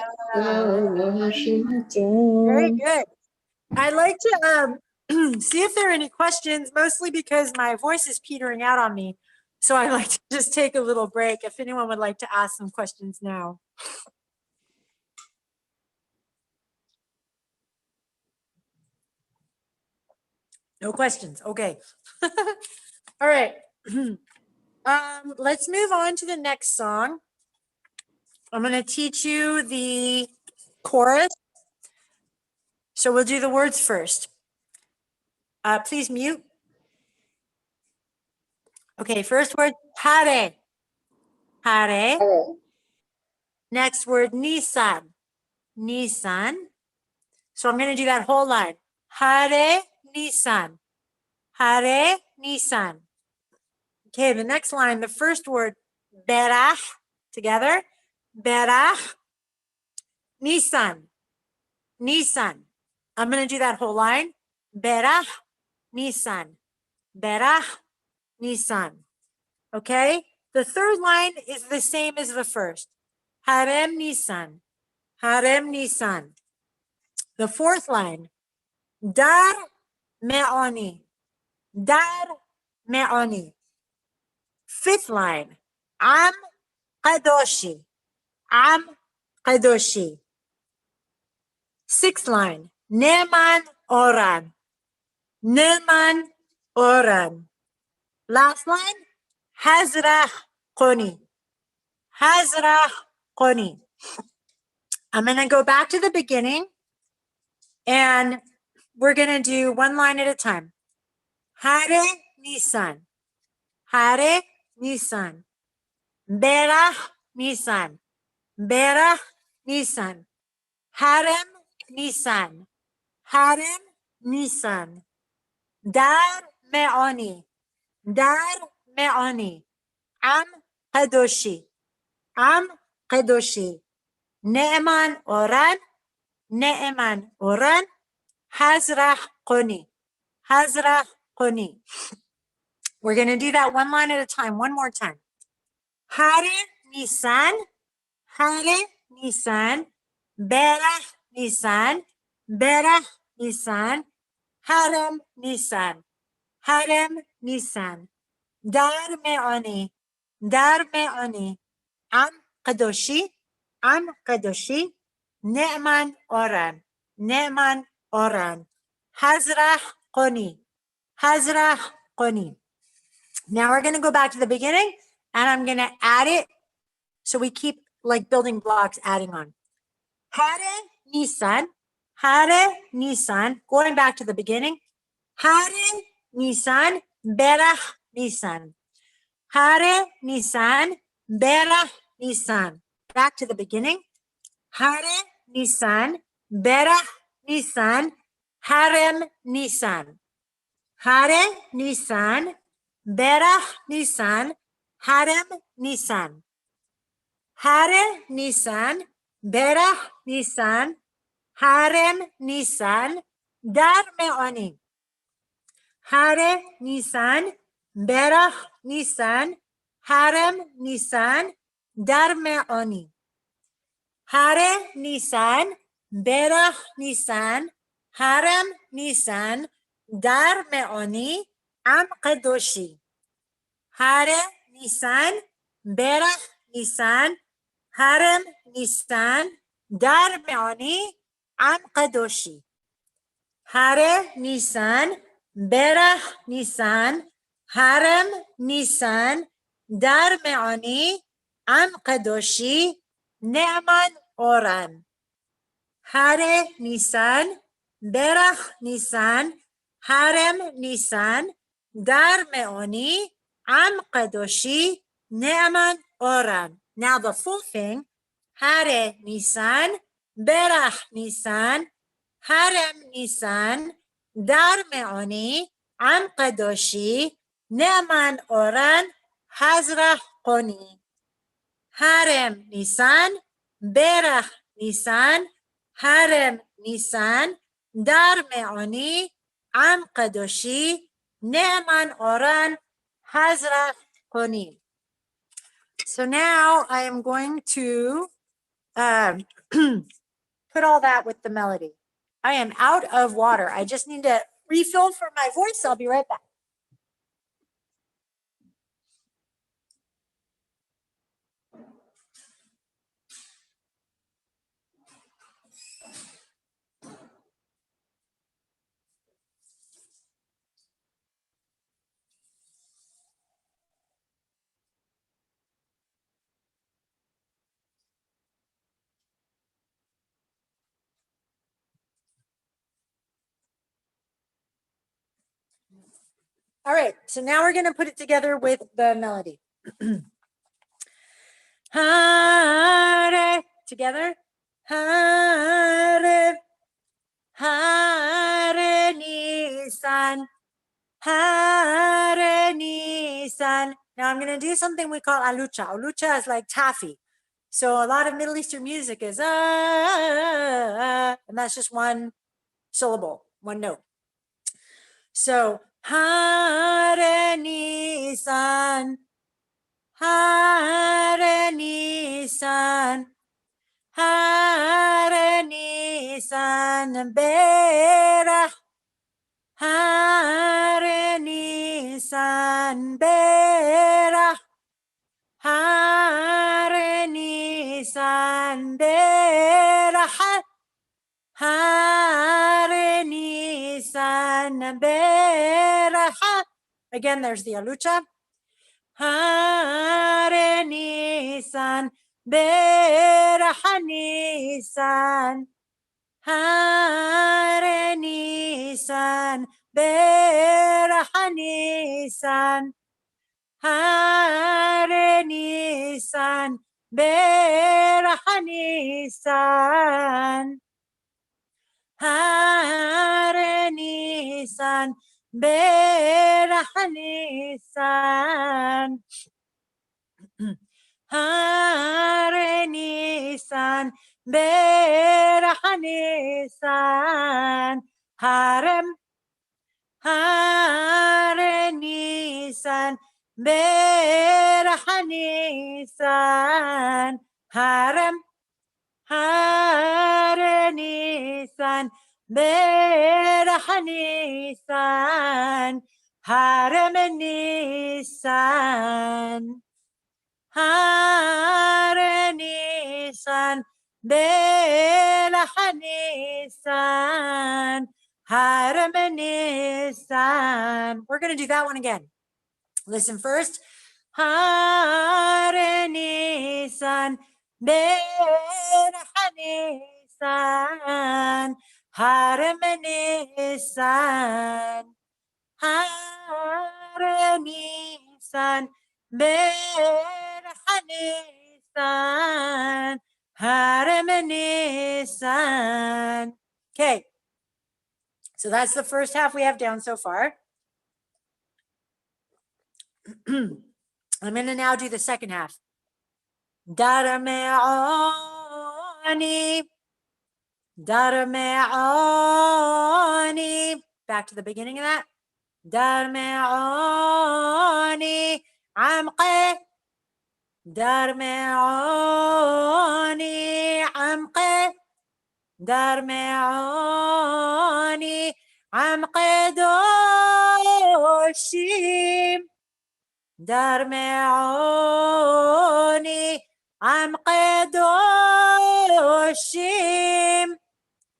Very good. I'd like to see if there are any questions, mostly because my voice is petering out on me. So I'd like to just take a little break if anyone would like to ask some questions now. No questions. Okay. All right. Let's move on to the next song. I'm going to teach you the chorus. So we'll do the words first. Please mute. Okay, first word, hare. Hare. Next word, Nisan. Nisan. So I'm going to do that whole line. Hare, Nisan. Hare, Nisan. Okay, the next line, the first word, Berach. Together. Berach. Nisan. Nisan. I'm going to do that whole line. Berach, Nisan. Berach, Nisan. Okay? The third line is the same as the first. Harem Nisan. Harem Nisan. The fourth line. Dar Me'oni. Dar Me'oni. Fifth line. Am Kadoshi. Am Kadoshi. Sixth line. Neman Oran. Neman Oran. Last line. Hazrach Koni. Hazrach Koni. I'm going to go back to the beginning and we're going to do one line at a time. Hare Nisan. Hare Nisan. Berach Nisan. Berach Nisan. Harem Nisan. Harem Nisan. Dar Me'oni. Dar Me'oni. Am Kadoshi. Am Kadoshi. Ne'eman Oran. Ne'eman Oran. Hazrach Koni. Hazrach Koni. We're going to do that one line at a time, one more time. Hare Nisan. Hare Nisan. Berach Nisan. Berach Nisan. Harem Nisan. Harem Nisan. Dar Me'oni. Dar Me'oni. Am Kadoshi. Am Kadoshi. Ne'eman Oran. Ne'eman Oran. Hazrach Koni. Hazrach Koni. Now we're going to go back to the beginning and I'm going to add it. So we keep like building blocks adding on. Hare Nisan. Hare Nisan. Going back to the beginning. Hare Nisan. Berach Nisan. Hare Nisan. Berach Nisan. Back to the beginning. Hare Nisan. Berach Nisan. Harem Nisan. Hare Nisan. Berach Nisan. Harem Nisan. Hare Nisan. Berach Nisan. Harem Nisan. Dar Me'oni. Hare Nisan. Berach Nisan. Harem Nisan. Dar Me'oni. Hare Nisan. Berach Nisan. Harem Nisan. Dar Me'oni. Am Kadoshi. Hare Nisan. Berach Nisan. Harem Nisan. Dar Me'oni. Am Kadoshi. Hare Nisan. Berach Nisan. Harem Nisan. Dar Me'oni. Am Kadoshi. Ne'eman Oran. Hare Nisan. Berach Nisan. Harem Nisan. Dar Me'oni. Am Kadoshi. Ne'eman Oran. Now the full thing. Hare Nisan. Berach Nisan. Harem Nisan. Dar Me'oni. Am Kadoshi, Ne'eman Oran, Hazrah Koni. Harem Nisan, Berach Nisan, Harem Nisan, Dar Me'oni, Am Kadoshi, Ne'eman Oran, Hazrah Koni. So now I am going to put all that with the melody. I am out of water. I just need to refill for my voice. I'll be right back. All right, so now we're going to put it together with the melody. Hare, together. Hare, Hare Nisan, Hare Nisan. Now I'm going to do something we call alucha. Alucha is like taffy. So a lot of Middle Eastern music is and that's just one syllable, one note. So Hare Nisan, Hare Nisan, Hare Nisan, Berach, Hare Nisan, Berach, Hare Nisan, Berach, Hare Nisan, Berach. Again, there's the alucha. Hare Nisan, Berach Nisan, Hare Nisan, Berach Nisan, Hare Nisan, Berach Nisan, Hare Nisan, Berach Nisan, Hare Nisan, Berach Nisan, Harem, Hare Nisan, Berach Nisan, Harem, Hare Nisan, Berach Nisan, Harem Nisan, Hare Nisan, Berach Nisan, Harem Nisan. We're going to do that one again. Listen first. Hare Nisan, Berach Nisan, Harem Nisan, Hare Nisan, Berach Nisan, Harem Nisan. Okay, so that's the first half we have down so far. I'm going to now do the second half. Dar me'oni, dar me'oni. Back to the beginning of that. Dar me'oni, amqe. Dar me'oni, amqe. Dar me'oni, amqe doshim. Dar me'oni, am kedoshim.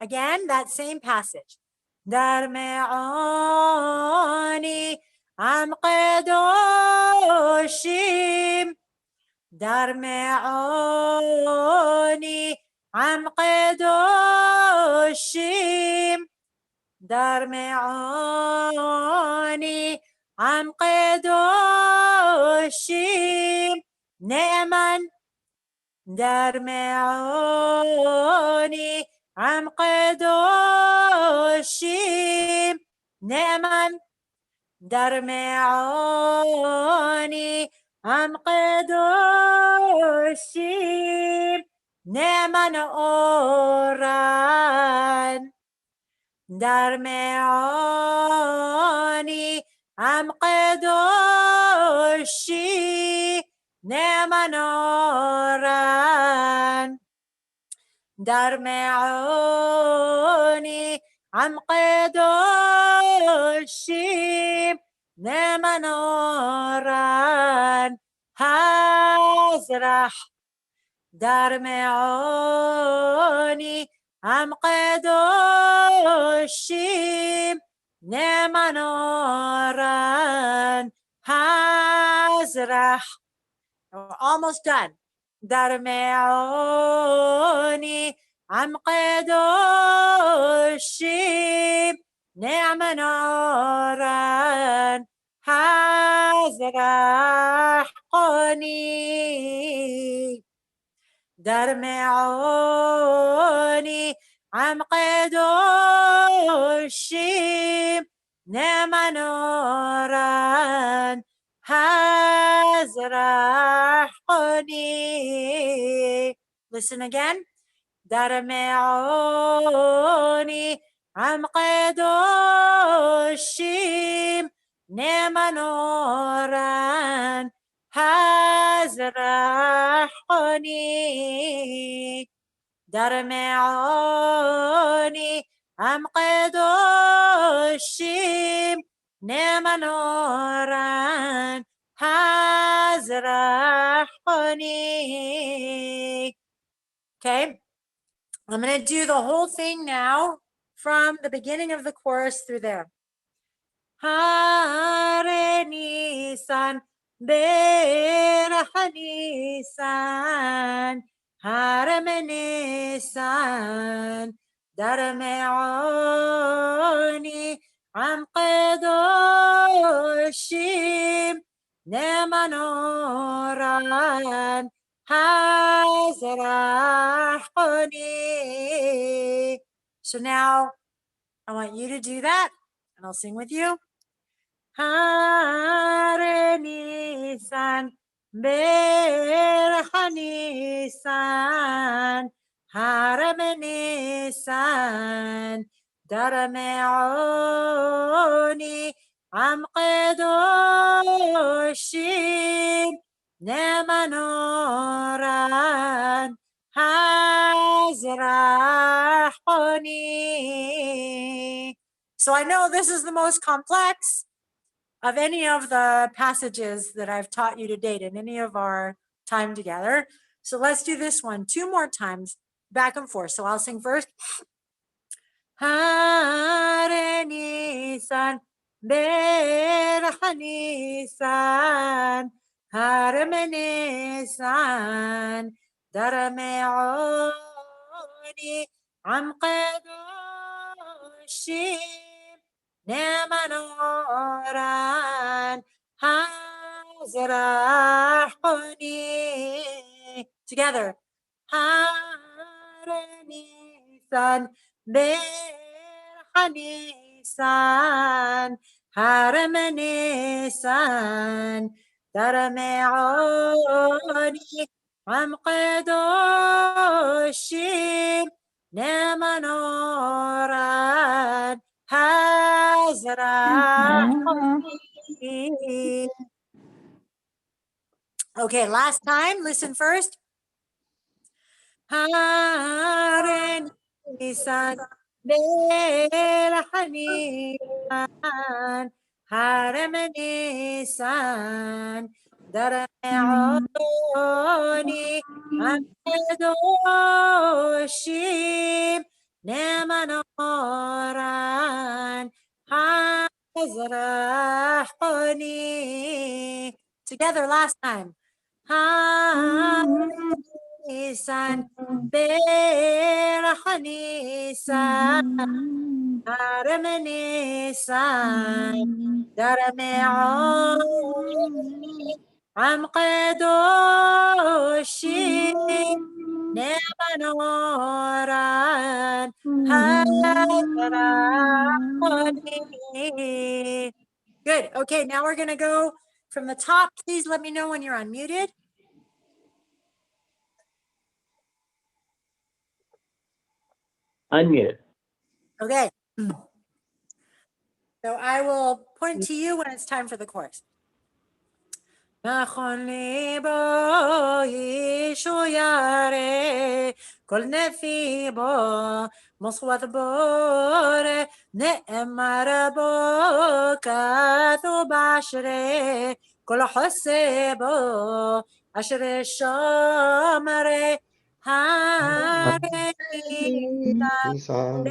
Again, that same passage. Dar me'oni, am kedoshim. Dar me'oni, am kedoshim. Dar me'oni, am kedoshim, ne'eman. Dar me'oni, am kedoshim, ne'eman. درمعوني عم قدوشي نعمن أوران درمعوني عم قدوشي نعمن أوران درمعوني عم قدوشي نعمن أوران هازرح درمعوني عم قدوشي نعمن أوران هازرح. We're almost done. درمعوني عم قدوشي نعمن أوران هازرحقني درمعوني عم قدوشي نعمن أوران هازرحقني. Listen again. درمعوني عم قدوشي نعمن أوران هازرحقني درمعوني عم قدوشي نعمن أوران هازرحقني. Okay, I'm going to do the whole thing now from the beginning of the chorus through there. Hare Nisan Berach Nisan Hare Nisan Darmeoni Am Kedoshim Neman Oran Hazrachoni. So now I want you to do that and I'll sing with you. Hare Nisan Berach Nisan Hare Nisan Darmeoni Am Kedoshim Neman Oran Hazrachoni. So I know this is the most complex of any of the passages that I've taught you to date in any of our time together. So let's do this one 2 more times, back and forth. So I'll sing first. Hare Nisan Berach Nisan Hare Nisan Darmeoni Am Kedoshim Neman Oran Hazrachoni. Together. Hare Nisan Berach Nisan Hare Nisan Darmeoni Am Kedoshim Neman Oran Hazrachoni. Okay, last time, listen first. Hare Nisan Berach Nisan Hare Nisan Darmeoni Am Kedoshim Neman Oran Hazrachoni. Together last time. Hare Nisan Berach Nisan Hare Nisan Darmeoni Am Kedoshim Neman Oran Hazrachoni. Good. Okay, now we're going to go from the top. Please let me know when you're unmuted. Unmuted. Okay. So I will point to you when it's time for the chorus. נכון ליבו ישוירה, כל נפי בו מוסוות בורא, נאמר בו כתוב באשרי, כל חוסה בו אשרי שומרי, הרי Nisan,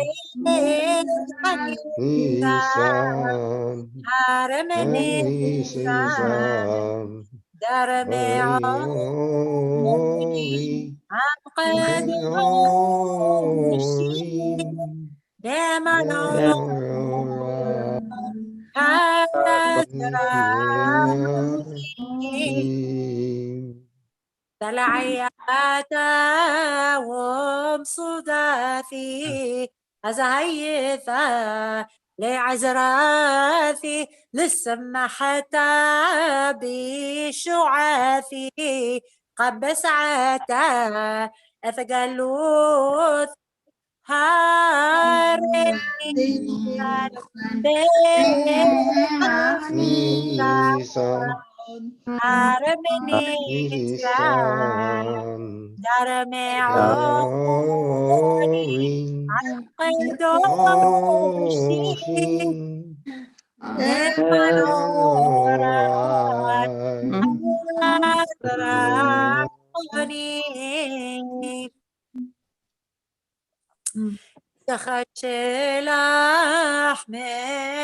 אני Nisan, הרמני Nisan, Ariori, Ariori, دلعياتا ومصداثي أزهيثا لعزراثي للسما حتى بشعاثي قبس عتا أثقلوث هاري Nisan, Haramini Nisan, Darameo Ariori, Doshi Oshin, تخشلح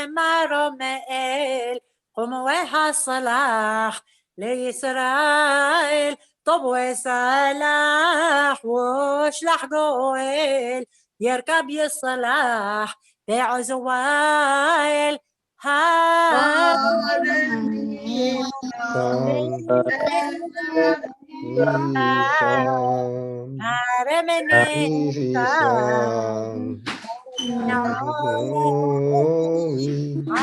ممرمئل قموها الصلاح لإسرائيل طب وصلاح وشلح قويل يركب يصلاح بعزوائل Nisan, Nisan, Oshin,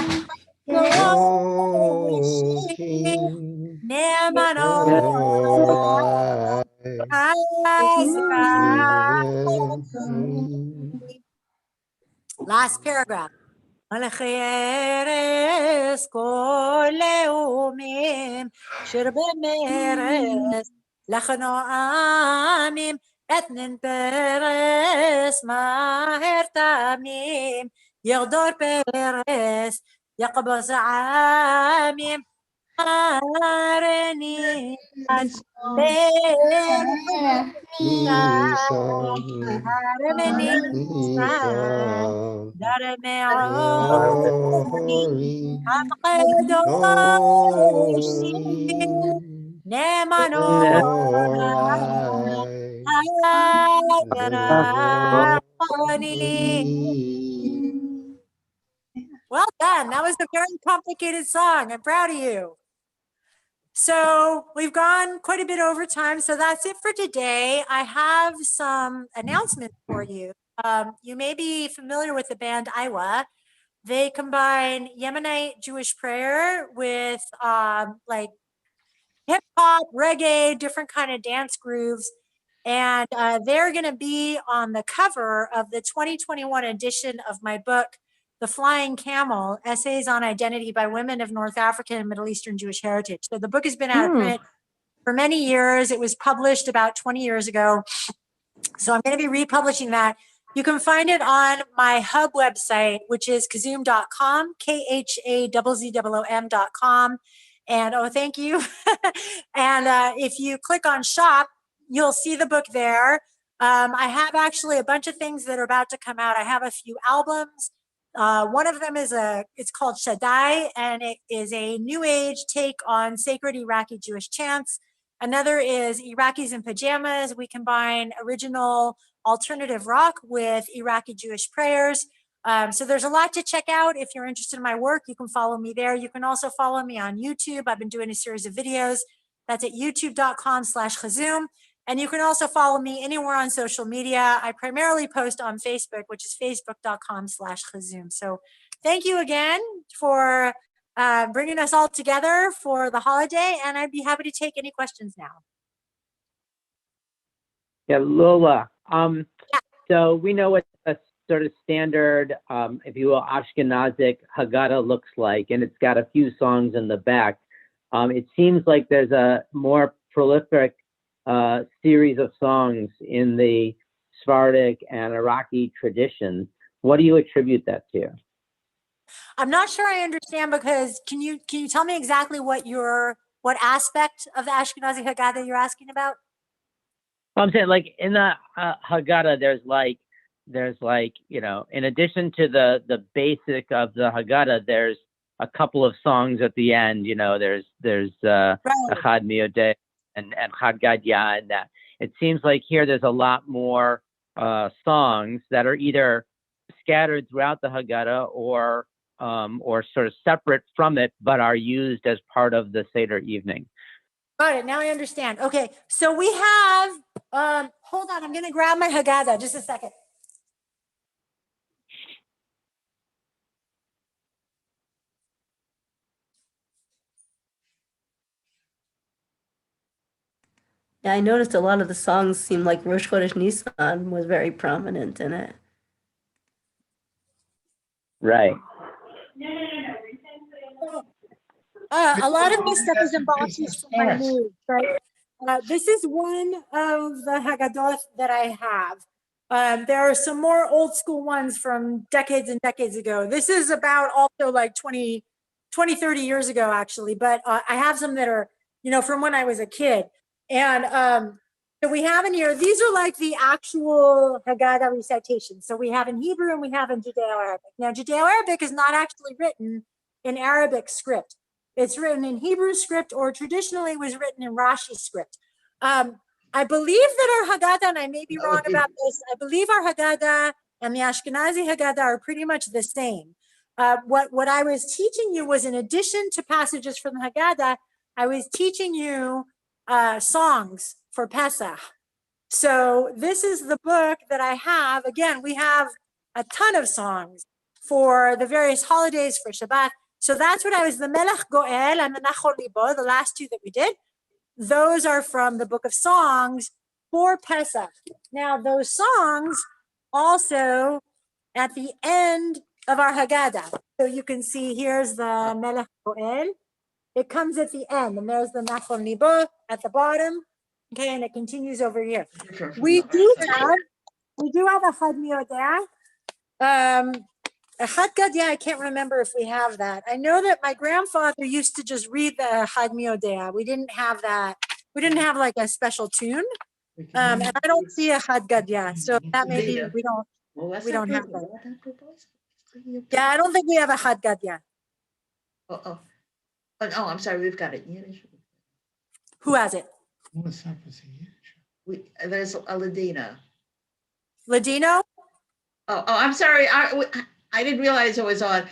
Last paragraph. الخيرس كل يومين شرب مرس لخنو آميم اتنين برس ماهر تاميم يغدر برس يقبض عاميم هارني هارمني درمعوني عقدوشي Well done. That was a very complicated song. I'm proud of you. So we've gone quite a bit over time. So that's it for today. I have some announcements for you. You may be familiar with the band Iowa. They combine Yemenite Jewish prayer with like hip hop, reggae, different kind of dance grooves. And they're going to be on the cover of the 2021 edition of my book, The Flying Camel, Essays on Identity by Women of North African and Middle Eastern Jewish Heritage. So the book has been out of print for many years. It was published about 20 years ago. So I'm going to be republishing that. You can find it on my hub website, which is kazzoom.com, KHAZZOOM.com. And oh, thank you. And if you click on shop, you'll see the book there. I have actually a bunch of things that are about to come out. I have a few albums. One of them is it's called Shaddai, and it is a new age take on sacred Iraqi Jewish chants. Another is Iraqis in Pajamas. We combine original alternative rock with Iraqi Jewish prayers. So there's a lot to check out. If you're interested in my work, you can follow me there. You can also follow me on YouTube. I've been doing a series of videos. That's at youtube.com/Chazzoom. And you can also follow me anywhere on social media. I primarily post on Facebook, which is facebook.com/Chazzoom. So thank you again for bringing us all together for the holiday, and I'd be happy to take any questions now. Yeah, Lola. So we know what a sort of standard, if you will, Ashkenazic Haggadah looks like, and it's got a few songs in the back. It seems like there's a more prolific series of songs in the Sephardic and Iraqi traditions. What do you attribute that to? I'm not sure I understand, because can you tell me exactly what aspect of the Ashkenazi Haggadah you're asking about? I'm saying, like, in the Haggadah, there's like, you know, in addition to the basic of the Haggadah, there's a couple of songs at the end. You know, there's Right. Echad Miodeh and Haggadah, and that. It seems like here there's a lot more songs that are either scattered throughout the Haggadah or sort of separate from it, but are used as part of the Seder evening. Got it. Now I understand. Okay, so we have. Hold on, I'm going to grab my Haggadah. Just a second. Yeah, I noticed a lot of the songs seem like Rosh Chodesh Nisan was very prominent in it. Right. A lot of this stuff is in boxes from my move, right? This is one of the Haggadot that I have. There are some more old school ones from decades and decades ago. This is about also like 20, 30 years ago, actually. But I have some that are, you know, from when I was a kid. And so we have in here, these are like the actual Haggadah recitations. So we have in Hebrew and we have in Judeo-Arabic. Now, Judeo-Arabic is not actually written in Arabic script. It's written in Hebrew script, or traditionally was written in Rashi script. I believe that our Haggadah, and I may be wrong about this, I believe our Haggadah and the Ashkenazi Haggadah are pretty much the same. What I was teaching you was, in addition to passages from the Haggadah, I was teaching you songs for Pesach. So this is the book that I have. Again, we have a ton of songs for the various holidays, for Shabbat. So that's what I was, the Melech Goel and the Nachor Libo, the last two that we did. Those are from the book of songs for Pesach. Now, those songs also at the end of our Haggadah. So you can see here's the Melech Goel. It comes at the end, and there's the Nachor Libo at the bottom. Okay, and it continues over here. We do have a Chad Miodeh. A Haggadah, I can't remember if we have that. I know that my grandfather used to just read the Chad Miodeh. We didn't have that. We didn't have like a special tune. And I don't see a Haggadah, so that maybe we don't have that. Yeah, I don't think we have a Haggadah. Oh, I'm sorry, we've got it in Yiddish. Who has it? There's a Ladina. Ladino? Oh, I'm sorry. I didn't realize it was on.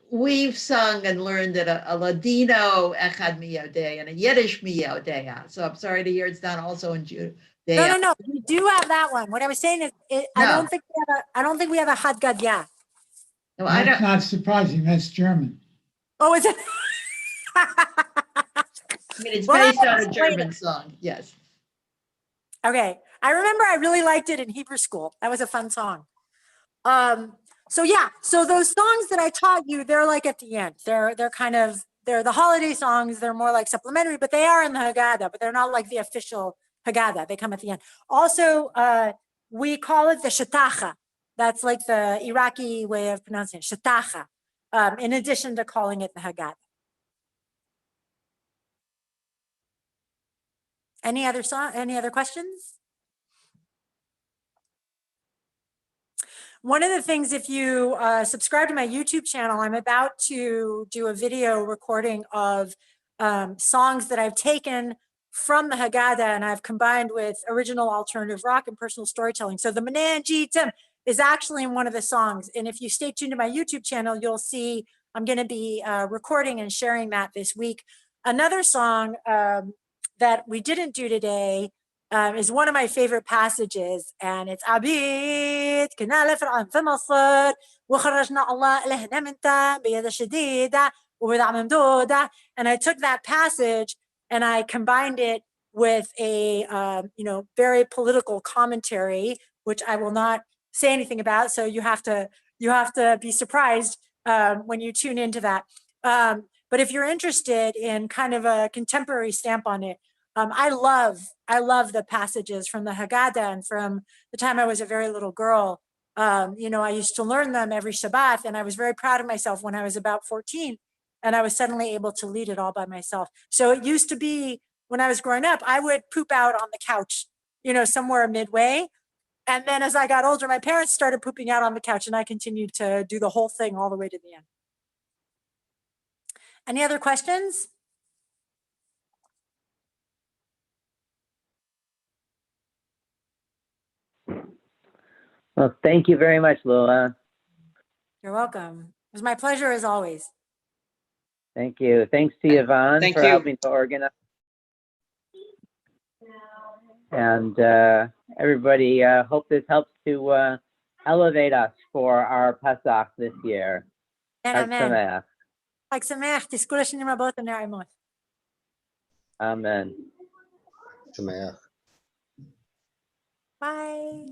We've sung and learned that a Ladino Echad Miodeh and a Yiddish Miodeh. So I'm sorry to hear it's not also in Judeo. No. We do have that one. What I was saying is, I don't think we have a Haggadah. No, That's not surprising. That's German. Oh, is it? I mean, it's based on a German song. Yes. Okay. I remember I really liked it in Hebrew school. That was a fun song. So yeah, so those songs that I taught you, they're like at the end. They're the holiday songs. They're more like supplementary, but they are in the Haggadah, but they're not like the official Haggadah. They come at the end. Also, we call it the Shatacha. That's like the Iraqi way of pronouncing it, Shatacha, in addition to calling it the Haggadah. Any other questions? One of the things, if you subscribe to my YouTube channel, I'm about to do a video recording of songs that I've taken from the Haggadah and I've combined with original alternative rock and personal storytelling. So the Menanji Tim is actually in one of the songs. And if you stay tuned to my YouTube channel, you'll see I'm going to be recording and sharing that this week. Another song that we didn't do today is one of my favorite passages, and it's Abit كنا لفرعون في مصر وخرجنا الله إلهنا منها بيد شديدة وبضع ممدودة. And I took that passage and I combined it with a very political commentary, which I will not say anything about. So you have to be surprised when you tune into that. But if you're interested in kind of a contemporary stamp on it, I love the passages from the Haggadah and from the time I was a very little girl. I used to learn them every Shabbat, and I was very proud of myself when I was about 14, and I was suddenly able to lead it all by myself. So it used to be when I was growing up, I would poop out on the couch, somewhere midway. And then as I got older, my parents started pooping out on the couch, and I continued to do the whole thing all the way to the end. Any other questions? Well, thank you very much, Lula. You're welcome. It was my pleasure as always. Thank you. Thanks to Yvonne Thank for you. helping to organize. And everybody, hope this helps to elevate us for our Pesach this year. Chag Amen. Sameach. Chag Sameach, תזכו לשנים רבות ונעימות. Amen. Sameach. Bye.